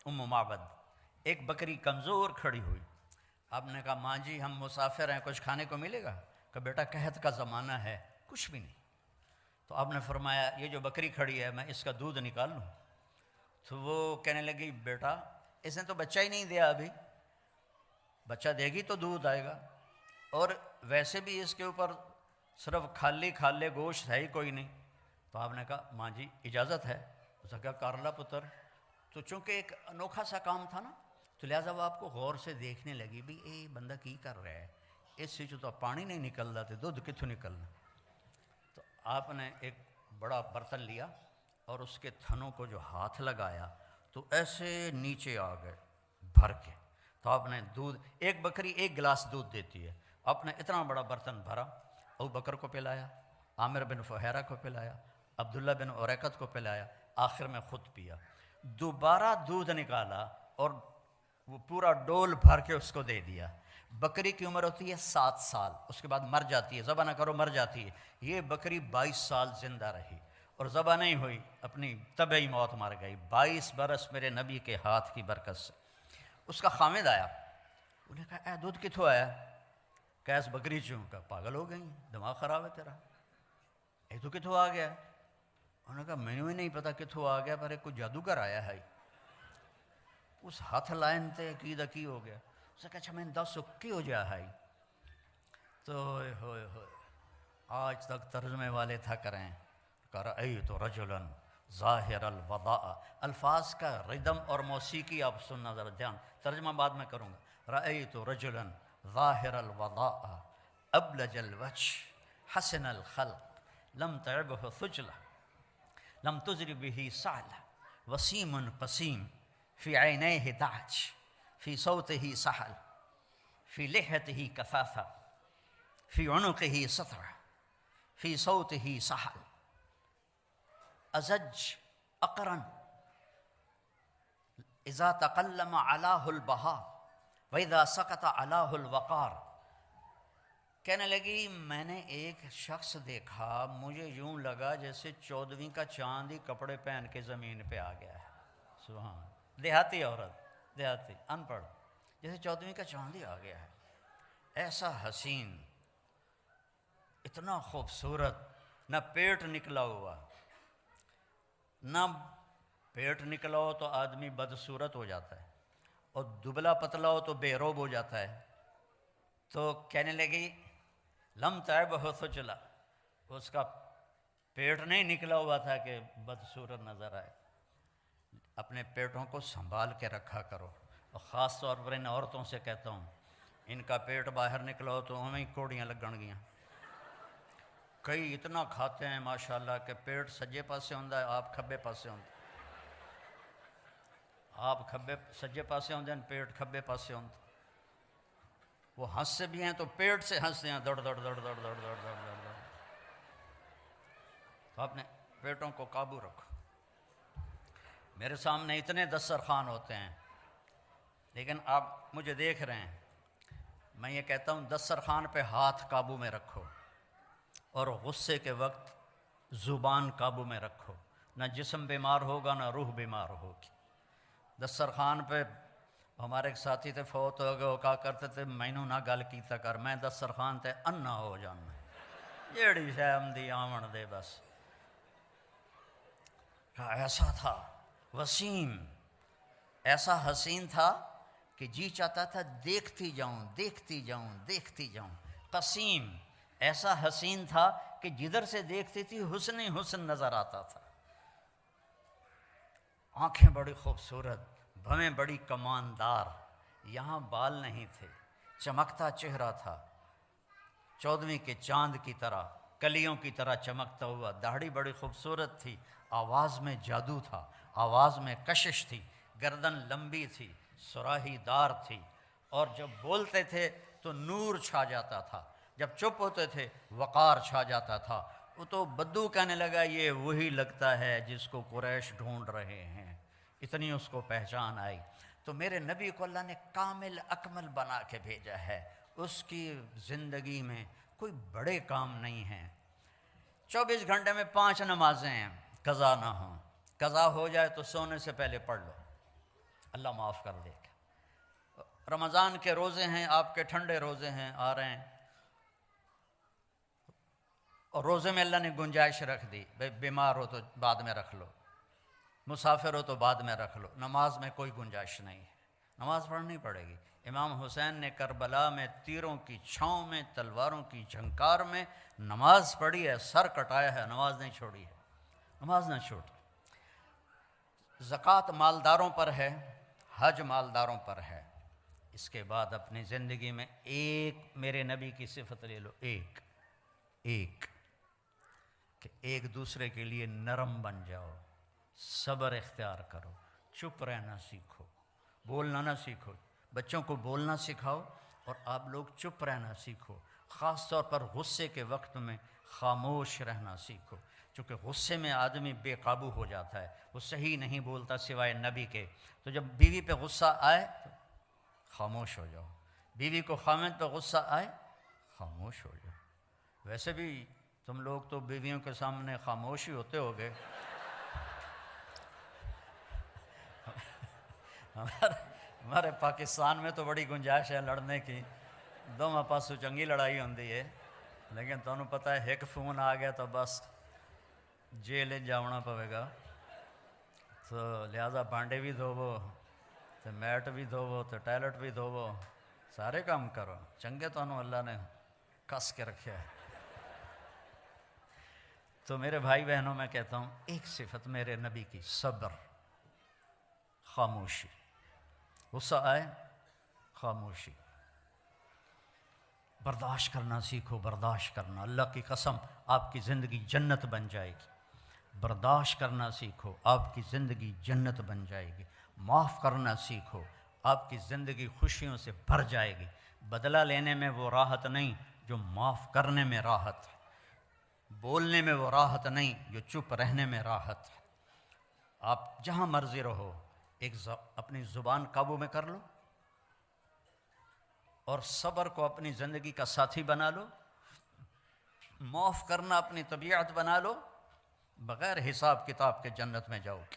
ام معبد، ایک بکری کمزور کھڑی ہوئی. آپ نے کہا ماں جی ہم مسافر ہیں، کچھ کھانے کو ملے گا؟ کہ بیٹا قحط کا زمانہ ہے کچھ بھی نہیں. تو آپ نے فرمایا یہ جو بکری کھڑی ہے میں اس کا دودھ نکال لوں؟ تو وہ کہنے لگی بیٹا اس نے تو بچہ ہی نہیں دیا، ابھی بچہ دے گی تو دودھ آئے گا. اور ویسے بھی اس کے اوپر صرف کھالے گوشت ہے ہی کوئی نہیں. تو آپ نے کہا ماں جی اجازت ہے. اس نے کہا کارلا پتر. تو چونکہ ایک انوکھا سا کام تھا نا, تو لہٰذا وہ آپ کو غور سے دیکھنے لگی بھی اے بندہ کی کر رہا ہے, اس سے جو تو پانی نہیں نکلتا تو دودھ کتوں نکلنا. تو آپ نے ایک بڑا برتن لیا اور اس کے تھنوں کو جو ہاتھ لگایا تو ایسے نیچے آ گئے بھر کے. تو آپ نے دودھ, ایک بکری ایک گلاس دودھ دیتی ہے, آپ نے اتنا بڑا برتن بھرا, ابو بکر کو پلایا, عامر بن فہیرہ کو پلایا, عبداللہ بن اوریقت کو پلایا, آخر میں خود پیا. دوبارہ دودھ نکالا اور وہ پورا ڈول بھر کے اس کو دے دیا. بکری کی عمر ہوتی ہے 7 سال, اس کے بعد مر جاتی ہے, ذبح نہ کرو مر جاتی ہے. یہ بکری 22 سال زندہ رہی اور ذبح نہیں ہوئی, اپنی طبعی موت مر گئی. 22 برس میرے نبی کے ہاتھ کی برکت سے. اس کا خامد آیا, انہیں کہا اے دودھ کتوں آیا؟ کیس بکری چوں کا پاگل ہو گئی, دماغ خراب ہے تیرا, یہ تو کتوں آ گیا؟ انہوں نے کہا میں ہی نہیں پتا کتوں آ گیا, پر ایک کوئی جادوگر آیا ہے. اس ہاتھ لائن تے عقیدہ کی ہو گیا. اس نے کہا اچھا میں دس کی ہو جا ہے. تو ہوئے آج تک ترجمے والے تھا کریں, رأیت رجلا ظاہر الوضاء. الفاظ کا ردم اور موسیقی آپ سننا ذرا دھیان, ترجمہ بعد میں کروں گا. رأیت رجلا ظاہر الوضاء ابلج الوجه حسن الخلق لم تعبه ثجلة لم تزر به سعلة وسيم قسيم في عينيه دعج في صوته سحل في لحيته كثافة في عنقه سطرة في صوته سحل أزج أقرن إذا تقلم علاه البهاء وإذا سقط علاه الوقار. کہنے لگی میں نے ایک شخص دیکھا, مجھے یوں لگا جیسے 14ویں کا چاند ہی کپڑے پہن کے زمین پہ آ گیا ہے. سبحان, دیہاتی عورت, دیہاتی ان پڑھ, جیسے 14ویں کا چاند ہی آ گیا ہے. ایسا حسین, اتنا خوبصورت, نہ پیٹ نکلا ہوا, نہ پیٹ نکلا ہو تو آدمی بدصورت ہو جاتا ہے, اور دبلا پتلا ہو تو بے روب ہو جاتا ہے. تو کہنے لگی لم تعبہ ثجلہ, اس کا پیٹ نہیں نکلا ہوا تھا کہ بدصورت نظر آئے. اپنے پیٹوں کو سنبھال کے رکھا کرو, اور خاص طور پر ان عورتوں سے کہتا ہوں, ان کا پیٹ باہر نکلا ہو تو ہمیں کوڑیاں لگن گیاں. کئی اتنا کھاتے ہیں ماشاءاللہ کہ پیٹ سجے پاسے ہوندہ ہے, آپ کھبے پاسے ہوندہ, آپ کھبے سجے پاسے ہوندے ہیں, پیٹ کھبے پاسے ہوندہ. وہ ہنستے بھی ہیں تو پیٹ سے ہنستے ہیں, دوڑ دوڑ دوڑ دوڑ دوڑ دوڑ دوڑ دوڑ. تو اپنے پیٹوں کو قابو رکھو. میرے سامنے اتنے دسترخوان ہوتے ہیں, لیکن آپ مجھے دیکھ رہے ہیں, میں یہ کہتا ہوں دسترخوان پہ ہاتھ قابو میں رکھو, اور غصے کے وقت زبان قابو میں رکھو. نہ جسم بیمار ہوگا نہ روح بیمار ہوگی. دسترخوان پہ ہمارے ایک ساتھی تھے فوت ہو گئے, وہ کہا کرتے تھے مینوں نہ گل کیتا کر, میں دسترخوان تے انا ہو جانا, جیڑی شے آمدی آمن دے بس. ایسا تھا وسیم, ایسا حسین تھا کہ جی چاہتا تھا دیکھتی جاؤں دیکھتی جاؤں دیکھتی جاؤں. قسیم, ایسا حسین تھا کہ جدھر سے دیکھتی تھی حسن ہی حسن نظر آتا تھا. آنکھیں بڑی خوبصورت, بھویں بڑی کماندار, یہاں بال نہیں تھے, چمکتا چہرہ تھا 14ویں کے چاند کی طرح, کلیوں کی طرح چمکتا ہوا. داڑھی بڑی خوبصورت تھی, آواز میں جادو تھا, آواز میں کشش تھی, گردن لمبی تھی, سراہی دار تھی, اور جب بولتے تھے تو نور چھا جاتا تھا, جب چپ ہوتے تھے وقار چھا جاتا تھا. وہ تو بدو کہنے لگا یہ وہی لگتا ہے جس کو قریش ڈھونڈ رہے ہیں, اتنی اس کو پہچان آئی. تو میرے نبی کو اللہ نے کامل اکمل بنا کے بھیجا ہے, اس کی زندگی میں کوئی بڑے کام نہیں ہیں. 24 گھنٹے میں 5 نمازیں ہیں, قضا نہ ہوں, قضا ہو جائے تو سونے سے پہلے پڑھ لو, اللہ معاف کر دے گا. رمضان کے روزے ہیں, آپ کے ٹھنڈے روزے ہیں آ رہے ہیں, اور روزے میں اللہ نے گنجائش رکھ دی, بیمار ہو تو بعد میں رکھ لو, مسافر ہو تو بعد میں رکھ لو, نماز میں کوئی گنجائش نہیں ہے, نماز پڑھنی پڑے گی. امام حسین نے کربلا میں تیروں کی چھاؤں میں، تلواروں کی جھنکار میں نماز پڑھی ہے، سر کٹایا ہے، نماز نہیں چھوڑی ہے، نماز نہ چھوڑی۔ زکوٰۃ مالداروں پر ہے، حج مالداروں پر ہے۔ اس کے بعد اپنی زندگی میں ایک میرے نبی کی صفت لے لو، ایک کہ ایک دوسرے کے لیے نرم بن جاؤ، صبر اختیار کرو، چپ رہنا سیکھو، بولنا نہ سیکھو، بچوں کو بولنا سکھاؤ اور آپ لوگ چپ رہنا سیکھو، خاص طور پر غصے کے وقت میں خاموش رہنا سیکھو، چونکہ غصے میں آدمی بے قابو ہو جاتا ہے، وہ صحیح نہیں بولتا سوائے نبی کے۔ تو جب بیوی پہ غصہ آئے تو خاموش ہو جاؤ، بیوی کو خامد پہ غصہ آئے خاموش ہو جاؤ۔ ویسے بھی تم لوگ تو بیویوں کے سامنے خاموش ہی ہوتے ہوگے، ہمارے پاکستان میں تو بڑی گنجائش ہے لڑنے کی، دونوں پاسوں چنگی لڑائی ہوندی ہے، لیکن تمہیں پتہ ہے ایک فون آ گیا تو بس جیل جانا پوے گا، تو لہذا بانڈے بھی دھوو تو میٹ بھی دھوو تو ٹائلٹ بھی دھوو، سارے کام کرو، چنگے تو اللہ نے کس کے رکھے ہے۔ تو میرے بھائی بہنوں میں کہتا ہوں ایک صفت میرے نبی کی، صبر، خاموشی، غصہ آئے خاموشی، برداشت کرنا سیکھو، برداشت کرنا، اللہ کی قسم آپ کی زندگی جنت بن جائے گی، برداشت کرنا سیکھو، آپ کی زندگی جنت بن جائے گی، معاف کرنا سیکھو، آپ کی زندگی خوشیوں سے بھر جائے گی، بدلہ لینے میں وہ راحت نہیں جو معاف کرنے میں راحت ہے، بولنے میں وہ راحت نہیں جو چپ رہنے میں راحت ہے۔ آپ جہاں مرضی رہو اپنی زبان قابو میں کر لو اور صبر کو اپنی زندگی کا ساتھی بنا لو، معاف کرنا اپنی طبیعت بنا لو، بغیر حساب کتاب کے جنت میں جاؤ گے۔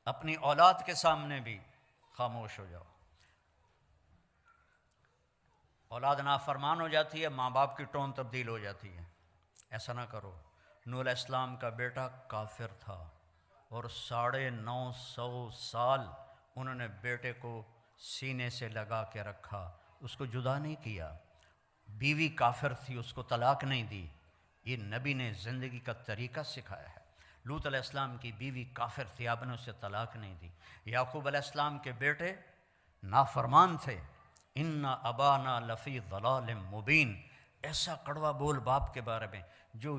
اپنی اولاد کے سامنے بھی خاموش ہو جاؤ، اولاد نافرمان ہو جاتی ہے، ماں باپ کی ٹون تبدیل ہو جاتی ہے، ایسا نہ کرو۔ نوح علیہ السلام کا بیٹا کافر تھا اور 950 سال انہوں نے بیٹے کو سینے سے لگا کے رکھا، اس کو جدا نہیں کیا، بیوی کافر تھی اس کو طلاق نہیں دی، یہ نبی نے زندگی کا طریقہ سکھایا ہے۔ لوط علیہ السلام کی بیوی کافر تھی، آپ نے اسے طلاق نہیں دی۔ یعقوب علیہ السلام کے بیٹے نافرمان تھے، ان ابانا لفی ضلال مبین، ایسا کڑوا بول باپ کے بارے میں جو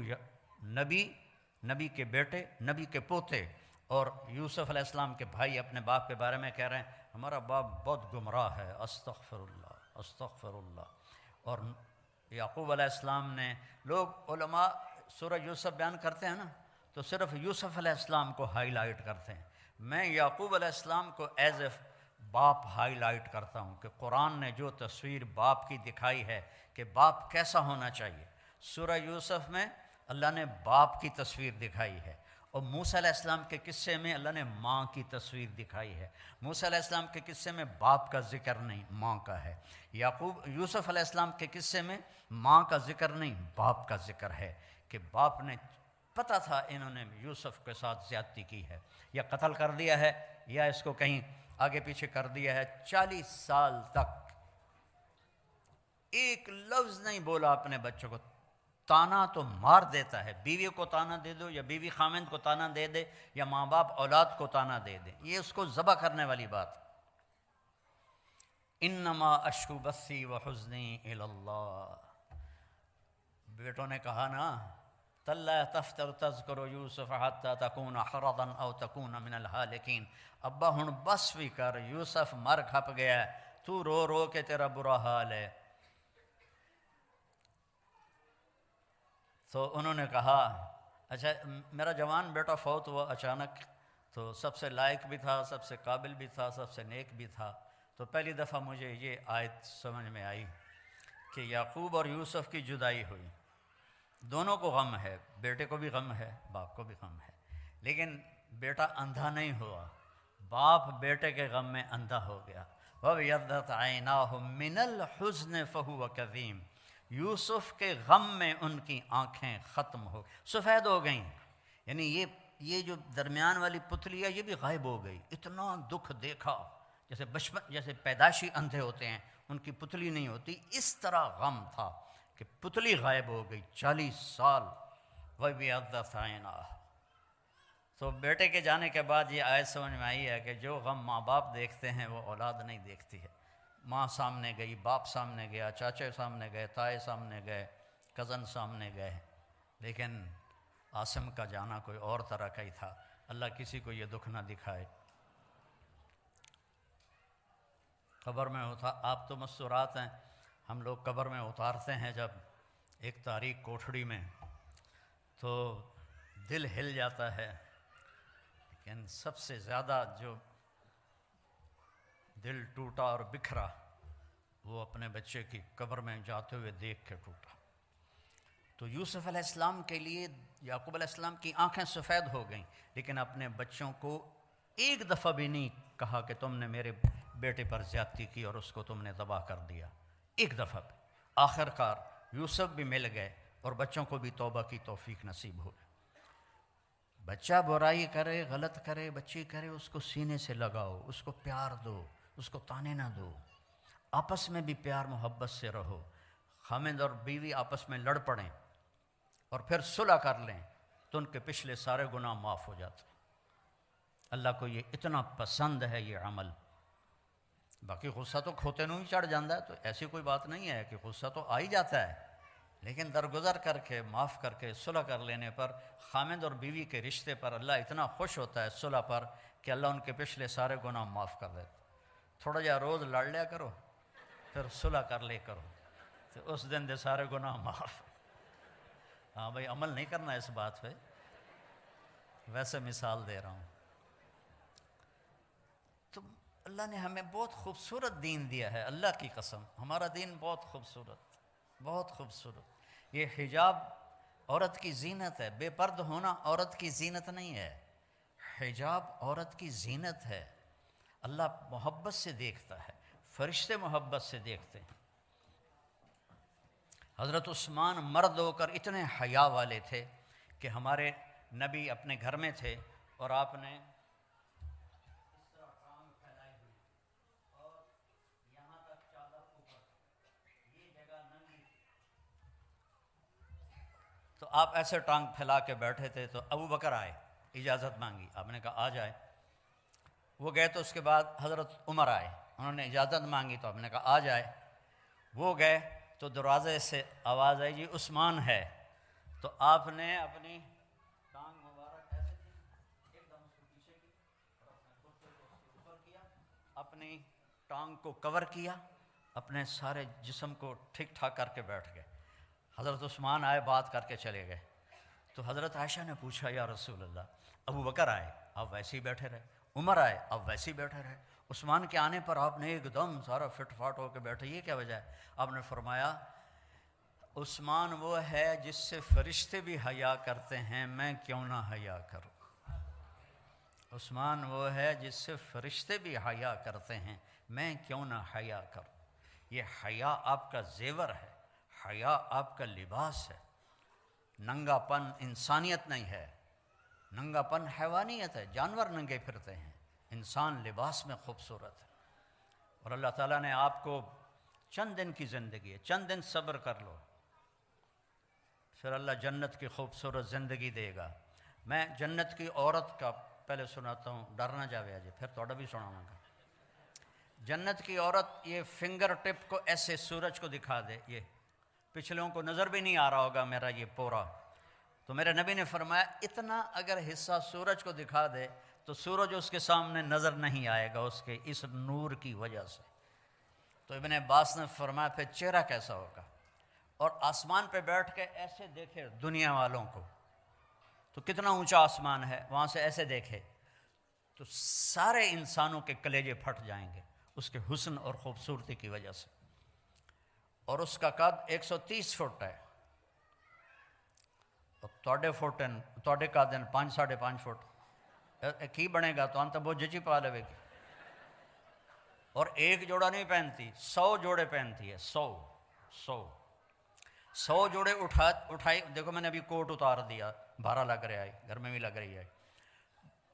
نبی کے بیٹے، نبی کے پوتے اور یوسف علیہ السلام کے بھائی اپنے باپ کے بارے میں کہہ رہے ہیں ہمارا باپ بہت گمراہ ہے، استغفر اللہ استغفر اللہ۔ اور یعقوب علیہ السلام نے، لوگ علماء سورہ یوسف بیان کرتے ہیں نا تو صرف یوسف علیہ السلام کو ہائی لائٹ کرتے ہیں، میں یعقوب علیہ السلام کو ایز اے باپ ہائی لائٹ کرتا ہوں کہ قرآن نے جو تصویر باپ کی دکھائی ہے کہ باپ کیسا ہونا چاہیے، سورہ یوسف میں اللہ نے باپ کی تصویر دکھائی ہے، اور موسیٰ علیہ السلام کے قصے میں اللہ نے ماں کی تصویر دکھائی ہے۔ موسیٰ علیہ السلام کے قصے میں باپ کا ذکر نہیں، ماں کا ہے۔ یوسف علیہ السلام کے قصے میں ماں کا ذکر نہیں، باپ کا ذکر ہے، کہ باپ نے پتہ تھا انہوں نے یوسف کے ساتھ زیادتی کی ہے، یا قتل کر دیا ہے یا اس کو کہیں آگے پیچھے کر دیا ہے۔ 40 سال تک ایک لفظ نہیں بولا اپنے بچوں کو، تانا تو مار دیتا ہے، بیوی کو تانا دے دو یا بیوی خامند کو تانا دے دے یا ماں باپ اولاد کو تانا دے دے، یہ اس کو ذبح کرنے والی بات۔ انما اشکو بثی وحزنی الی اللہ، بیٹوں نے کہا نا تاللہ تفتر تذکر یوسف حتی تکون حرضا او تکون من الہالکین، ابا ہن بس بھی کر، یوسف مر کھپ گیا ہے، تو رو رو کے تیرا برا حال ہے۔ تو انہوں نے کہا اچھا میرا جوان بیٹا فوت ہوا اچانک، تو سب سے لائق بھی تھا، سب سے قابل بھی تھا، سب سے نیک بھی تھا، تو پہلی دفعہ مجھے یہ آیت سمجھ میں آئی کہ یعقوب اور یوسف کی جدائی ہوئی، دونوں کو غم ہے، بیٹے کو بھی غم ہے، باپ کو بھی غم ہے، لیکن بیٹا اندھا نہیں ہوا، باپ بیٹے کے غم میں اندھا ہو گیا۔ وَابْيَضَّتْ عَيْنَاهُ مِنَ الْحُزْنِ فَهُوَ كَظِيمٌ، یوسف کے غم میں ان کی آنکھیں ختم ہو سفید ہو گئیں، یعنی یہ جو درمیان والی پتلی ہے یہ بھی غائب ہو گئی، اتنا دکھ دیکھا جیسے بچپن جیسے پیدائشی اندھے ہوتے ہیں ان کی پتلی نہیں ہوتی، اس طرح غم تھا کہ پتلی غائب ہو گئی 40 سال۔ وَبِيَضَّتْ عَيْنَاهُ۔ تو بیٹے کے جانے کے بعد یہ آیت سمجھ میں آئی ہے کہ جو غم ماں باپ دیکھتے ہیں وہ اولاد نہیں دیکھتی ہے۔ ماں سامنے گئی، باپ سامنے گیا، چاچے سامنے گئے، تائے سامنے گئے، کزن سامنے گئے، لیکن عاصم کا جانا کوئی اور طرح کا ہی تھا۔ اللہ کسی کو یہ دکھ نہ دکھائے۔ قبر میں ہوتا آپ تو مستورات ہیں، ہم لوگ قبر میں اتارتے ہیں جب ایک تاریک کوٹھڑی میں تو دل ہل جاتا ہے، لیکن سب سے زیادہ جو دل ٹوٹا اور بکھرا وہ اپنے بچے کی قبر میں جاتے ہوئے دیکھ کے ٹوٹا۔ تو یوسف علیہ السلام کے لیے یعقوب علیہ السلام کی آنکھیں سفید ہو گئیں، لیکن اپنے بچوں کو ایک دفعہ بھی نہیں کہا کہ تم نے میرے بیٹے پر زیادتی کی اور اس کو تم نے تباہ کر دیا، ایک دفعہ بھی۔ آخر کار یوسف بھی مل گئے اور بچوں کو بھی توبہ کی توفیق نصیب ہو گئی۔ بچہ برائی کرے، غلط کرے، بچی کرے، اس کو سینے سے لگاؤ، اس کو پیار دو، اس کو تانے نہ دو، آپس میں بھی پیار محبت سے رہو۔ خامند اور بیوی آپس میں لڑ پڑیں اور پھر صلح کر لیں تو ان کے پچھلے سارے گناہ معاف ہو جاتے ہیں۔ اللہ کو یہ اتنا پسند ہے یہ عمل۔ باقی غصہ تو کھوتے نوں ہی چڑھ جاتا ہے، تو ایسی کوئی بات نہیں ہے کہ غصہ تو آ ہی جاتا ہے، لیکن درگزر کر کے معاف کر کے صلح کر لینے پر خامند اور بیوی کے رشتے پر اللہ اتنا خوش ہوتا ہے صلح پر کہ اللہ ان کے پچھلے سارے گناہ معاف کر دیتا۔ تھوڑا جا روز لڑ لیا کرو، پھر صلح کر لے کرو، تو اس دن دے سارے گناہ معاف۔ ہاں بھائی، عمل نہیں کرنا اس بات پہ، ویسے مثال دے رہا ہوں۔ تو اللہ نے ہمیں بہت خوبصورت دین دیا ہے، اللہ کی قسم ہمارا دین بہت خوبصورت، بہت خوبصورت۔ یہ حجاب عورت کی زینت ہے، بے پرد ہونا عورت کی زینت نہیں ہے، حجاب عورت کی زینت ہے۔ اللہ محبت سے دیکھتا ہے، فرشتے محبت سے دیکھتے ہیں۔ حضرت عثمان مرد ہو کر اتنے حیا والے تھے کہ ہمارے نبی اپنے گھر میں تھے اور آپ نے اس طرح ٹانگ پھیلائی ہوئی اور یہاں تک چادر اوپر، یہ جگہ ننگی تھی، تو آپ ایسے ٹانگ پھیلا کے بیٹھے تھے۔ تو ابو بکر آئے، اجازت مانگی، آپ نے کہا آ جائے۔ وہ گئے تو اس کے بعد حضرت عمر آئے، انہوں نے اجازت مانگی تو آپ نے کہا آ جائے۔ وہ گئے تو دروازے سے آواز آئی جی عثمان ہے، تو آپ نے اپنی ٹانگ مبارک ایسے کی، ایک دم اس کو پیچھے کی اور اپنے کرتے کو اس کے اوپر کیا، اپنی ٹانگ کو کور کیا، اپنے سارے جسم کو ٹھیک ٹھاک کر کے بیٹھ گئے۔ حضرت عثمان آئے، بات کر کے چلے گئے۔ تو حضرت عائشہ نے پوچھا یا رسول اللہ، ابو بکر آئے آپ ویسے ہی بیٹھے رہے، عمر آئے آپ ویسے ہی بیٹھے رہے، عثمان کے آنے پر آپ نے ایک دم سارا فٹ فاٹ ہو کے بیٹھے، یہ کیا وجہ ہے؟ آپ نے فرمایا عثمان وہ ہے جس سے فرشتے بھی حیا کرتے ہیں، میں کیوں نہ حیا کروں۔ عثمان وہ ہے جس سے فرشتے بھی حیا کرتے ہیں، میں کیوں نہ حیا کروں۔ یہ حیا آپ کا زیور ہے، حیا آپ کا لباس ہے۔ ننگا پن انسانیت نہیں ہے، ننگا پن حیوانیت ہے، جانور ننگے پھرتے ہیں، انسان لباس میں خوبصورت ہے۔ اور اللہ تعالیٰ نے آپ کو چند دن کی زندگی ہے، چند دن صبر کر لو، پھر اللہ جنت کی خوبصورت زندگی دے گا۔ میں جنت کی عورت کا پہلے سناتا ہوں، ڈر نہ جاوے جی، پھر توڑا بھی سناؤں گا۔ جنت کی عورت یہ فنگر ٹپ کو ایسے سورج کو دکھا دے، یہ پچھلوں کو نظر بھی نہیں آ رہا ہوگا میرا یہ پورا، تو میرے نبی نے فرمایا اتنا اگر حصہ سورج کو دکھا دے تو سورج اس کے سامنے نظر نہیں آئے گا اس کے اس نور کی وجہ سے۔ تو ابن عباس نے فرمایا پھر چہرہ کیسا ہوگا؟ اور آسمان پہ بیٹھ کے ایسے دیکھے دنیا والوں کو، تو کتنا اونچا آسمان ہے، وہاں سے ایسے دیکھے تو سارے انسانوں کے کلیجے پھٹ جائیں گے اس کے حسن اور خوبصورتی کی وجہ سے۔ اور اس کا قد 130 فٹ ہے، توڑے کا دن 5.5 فٹ کی بنے گا تو انت بہت جچی پا لے گی۔ اور ایک جوڑا نہیں پہنتی، 100 جوڑے پہنتی ہے، 100 جوڑے اٹھائی۔ دیکھو میں نے ابھی کوٹ اتار دیا، بھارا لگ رہا ہے، گھر میں بھی لگ رہی ہے۔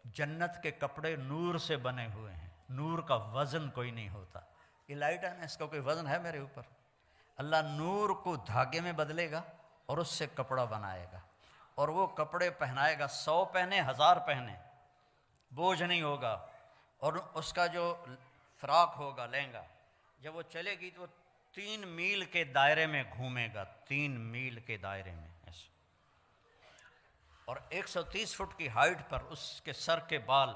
جنت کے کپڑے نور سے بنے ہوئے ہیں، نور کا وزن کوئی نہیں ہوتا. یہ لائٹ ہے نا، اس کا کوئی وزن ہے میرے اوپر؟ اللہ نور کو دھاگے میں بدلے گا اور اس سے کپڑا بنائے گا، اور وہ کپڑے پہنائے گا، 100 پہنے 1000 پہنے، بوجھ نہیں ہوگا. اور اس کا جو فراق ہوگا لہنگا، جب وہ چلے گی تو وہ 3 میل کے دائرے میں گھومے گا، 3 میل کے دائرے میں ایسے. اور 130 فٹ کی ہائٹ پر اس کے سر کے بال،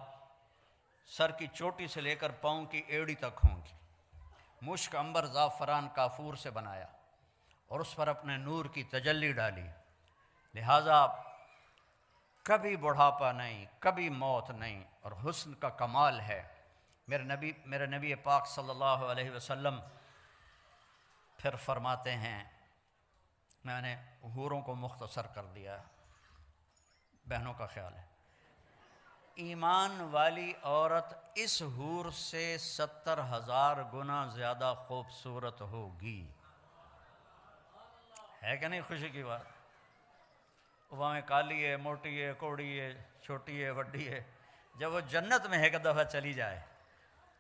سر کی چوٹی سے لے کر پاؤں کی ایڑی تک ہوں گی. مشک، عنبر، زعفران، کافور سے بنایا اور اس پر اپنے نور کی تجلی ڈالی. لہٰذا کبھی بڑھاپا نہیں، کبھی موت نہیں، اور حسن کا کمال ہے. میرے نبی پاک صلی اللہ علیہ وسلم پھر فرماتے ہیں، میں نے حوروں کو مختصر کر دیا، بہنوں کا خیال ہے، ایمان والی عورت اس حور سے 70,000 گنا زیادہ خوبصورت ہوگی. ہے کہ نہیں خوشی کی بات؟ وہاں میں کالی ہے، موٹی ہے، کوڑی ہے، چھوٹی ہے، وڈی ہے، جب وہ جنت میں ایک دفعہ چلی جائے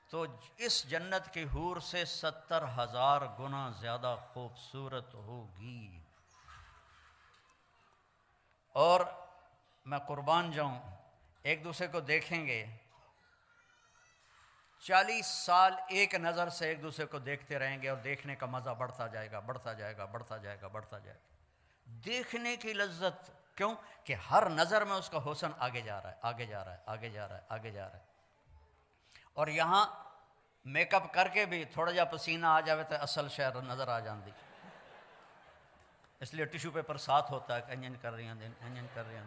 تو اس جنت کی حور سے 70,000 گنا زیادہ خوبصورت ہوگی. اور میں قربان جاؤں، ایک دوسرے کو دیکھیں گے 40 سال ایک نظر سے ایک دوسرے کو دیکھتے رہیں گے، اور دیکھنے کا مزہ بڑھتا جائے گا، بڑھتا جائے گا، بڑھتا جائے گا، بڑھتا جائے گا. دیکھنے کی لذت، کیوں کہ ہر نظر میں اس کا حسن آگے جا رہا ہے، آگے جا رہا ہے، آگے جا رہا ہے، آگے جا رہا ہے. اور یہاں میک اپ کر کے بھی تھوڑا جا پسینہ آ جاوے تو اصل شہر نظر آ جاندی، اس لیے ٹیشو پیپر ساتھ ہوتا ہے کہ انجن کر رہی ہیں، انجن کر رہی ہیں.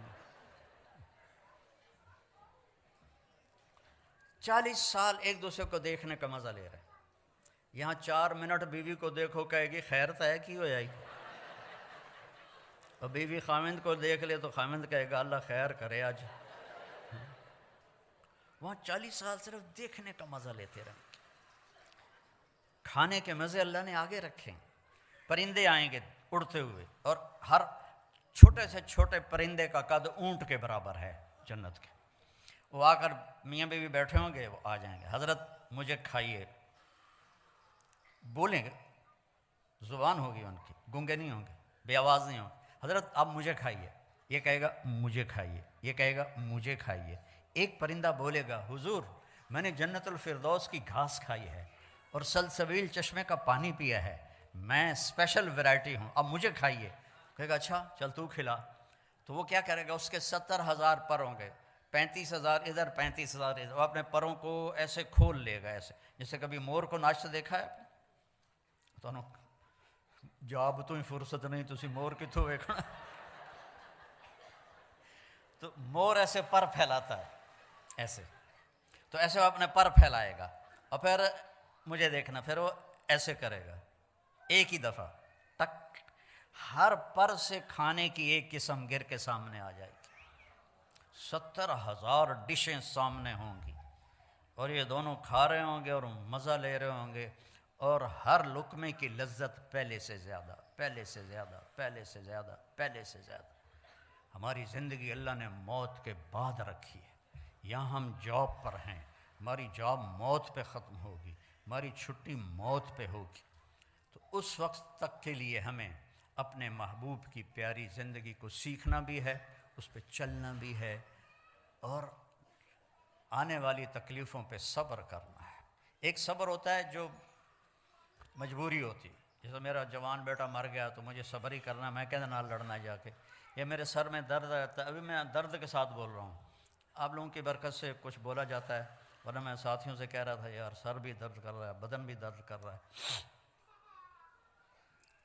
40 سال ایک دوسرے کو دیکھنے کا مزہ لے رہے ہیں. یہاں 4 منٹ بیوی کو دیکھو کہے گی خیر تو ہے کی ہو جائے گی، اور بیوی خامند کو دیکھ لے تو خامند کہے گا اللہ خیر کرے آج. وہاں 40 سال صرف دیکھنے کا مزہ لیتے رہیں. کھانے کے مزے اللہ نے آگے رکھے. پرندے آئیں گے اڑتے ہوئے، اور ہر چھوٹے سے چھوٹے پرندے کا قد اونٹ کے برابر ہے جنت کے. وہ آ کر میاں بیوی بیٹھے ہوں گے، وہ آ جائیں گے، حضرت مجھے کھائیے. بولیں گے، زبان ہوگی ان کی، گونگے نہیں ہوں گے، بے آواز نہیں ہوں گے. حضرت آپ مجھے کھائیے. یہ کہے گا مجھے کھائیے، یہ کہے گا مجھے کھائیے. ایک پرندہ بولے گا حضور میں نے جنت الفردوس کی گھاس کھائی ہے اور سلسبیل چشمے کا پانی پیا ہے، میں اسپیشل ویرائٹی ہوں، اب مجھے کھائیے. کہے گا اچھا چل تو کھلا. تو وہ کیا کرے گا، اس کے 70,000 پر ہوں گے، 35,000 ادھر، 35,000 ادھر. وہ اپنے پروں کو ایسے کھول لے گا، ایسے جیسے کبھی مور کو ناچتے دیکھا ہے تو جاب تو ہی فرصت نہیں تسی مور کتوں ویکھنا. تو مور ایسے پر پھیلاتا ہے ایسے، تو ایسے وہ اپنے پر پھیلائے گا، اور پھر مجھے دیکھنا، پھر وہ ایسے کرے گا ایک ہی دفعہ ٹک، ہر پر سے کھانے کی ایک قسم گر کے سامنے آ جائے گی. 70,000 ڈشیں سامنے ہوں گی، اور یہ دونوں کھا رہے ہوں گے اور مزہ لے رہے ہوں گے، اور ہر لقمے کی لذت پہلے سے زیادہ، پہلے سے زیادہ، پہلے سے زیادہ، پہلے سے زیادہ. ہماری زندگی اللہ نے موت کے بعد رکھی ہے. یہاں ہم جاب پر ہیں، ہماری جاب موت پہ ختم ہوگی، ہماری چھٹی موت پہ ہوگی. تو اس وقت تک کے لیے ہمیں اپنے محبوب کی پیاری زندگی کو سیکھنا بھی ہے، اس پہ چلنا بھی ہے، اور آنے والی تکلیفوں پہ صبر کرنا ہے. ایک صبر ہوتا ہے جو مجبوری ہوتی، جیسے میرا جوان بیٹا مر گیا تو مجھے صبر ہی کرنا، میں کہنے نال لڑنا جا کے، یا میرے سر میں درد رہتا ہے. ابھی میں درد کے ساتھ بول رہا ہوں، آپ لوگوں کی برکت سے کچھ بولا جاتا ہے، ورنہ میں ساتھیوں سے کہہ رہا تھا یار سر بھی درد کر رہا ہے، بدن بھی درد کر رہا ہے.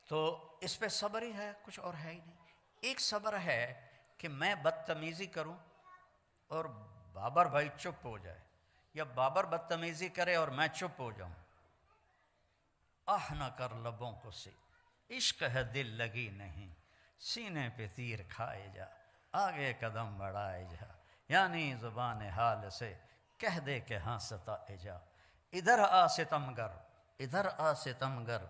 تو اس پہ صبر ہی ہے، کچھ اور ہے ہی نہیں. ایک صبر ہے کہ میں بدتمیزی کروں اور بابر بھائی چپ ہو جائے، یا بابر بدتمیزی کرے اور میں چپ ہو جاؤں. آہ نہ کر لبوں کو سے، عشق ہے دل لگی نہیں، سینے پہ تیر کھائے جا، آگے قدم بڑھائے جا، یعنی زبان حال سے کہہ دے کہ ہاں ستائے جا. ادھر آ ستمگر، ادھر آ ستمگر،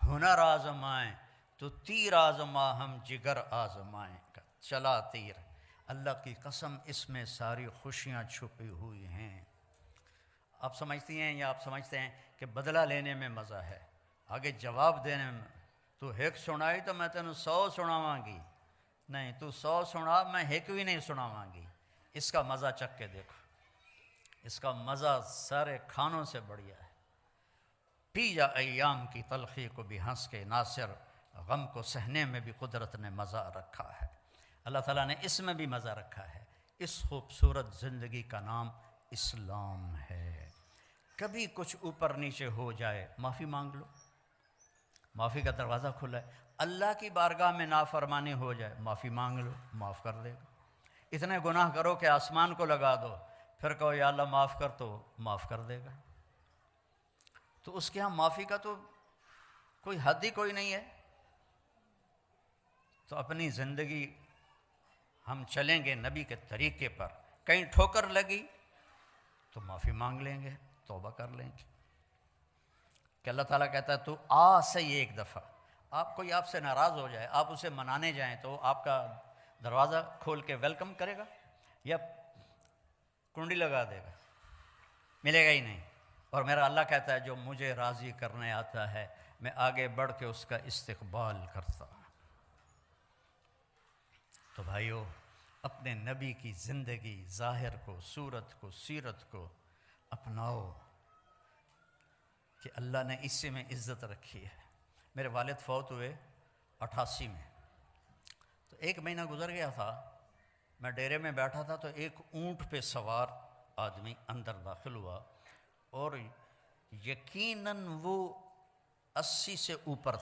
ہنر آزمائیں تو تیر آزما ہم جگر آزمائیں. چلا تیر، اللہ کی قسم اس میں ساری خوشیاں چھپی ہوئی ہیں. آپ سمجھتی ہیں یا آپ سمجھتے ہیں کہ بدلہ لینے میں مزہ ہے، آگے جواب دینے میں؟ تو ایک سنائی تو میں تینوں 100 سناواں گی، نہیں تو 100 سنا، میں ایک بھی نہیں سناواں گی۔ اس کا مزہ چکھ کے دیکھو، اس کا مزہ سارے کھانوں سے بڑھیا ہے۔ پی جا ایام کی تلخی کو بھی ہنس کے، ناصر غم کو سہنے میں بھی قدرت نے مزہ رکھا ہے۔ اللہ تعالیٰ نے اس میں بھی مزہ رکھا ہے۔ اس خوبصورت زندگی کا نام اسلام ہے۔ کبھی کچھ اوپر نیچے ہو جائے، معافی مانگ لو، معافی کا دروازہ کھلا ہے۔ اللہ کی بارگاہ میں نافرمانی ہو جائے، معافی مانگ لو، معاف کر دے گا۔ اتنے گناہ کرو کہ آسمان کو لگا دو، پھر کہو یا اللہ معاف کر، تو معاف کر دے گا۔ تو اس کے ہاں معافی کا تو کوئی حد ہی کوئی نہیں ہے۔ تو اپنی زندگی ہم چلیں گے نبی کے طریقے پر، کہیں ٹھوکر لگی تو معافی مانگ لیں گے، توبہ کر لیں گے۔ کہ اللہ تعالیٰ کہتا ہے تو صحیح ایک دفعہ، آپ کوئی آپ سے ناراض ہو جائے، آپ اسے منانے جائیں تو آپ کا دروازہ کھول کے ویلکم کرے گا یا کنڈی لگا دے گا؟ ملے گا ہی نہیں۔ اور میرا اللہ کہتا ہے جو مجھے راضی کرنے آتا ہے، میں آگے بڑھ کے اس کا استقبال کرتا ہوں۔ تو بھائیو، اپنے نبی کی زندگی، ظاہر کو، صورت کو، سیرت کو اپناؤ کہ اللہ نے اسی میں عزت رکھی ہے۔ میرے والد فوت ہوئے 88 میں، تو 1 مہینہ گزر گیا تھا، میں ڈیرے میں بیٹھا تھا تو ایک اونٹ پہ سوار آدمی اندر داخل ہوا، اور یقیناً وہ 80 سے اوپر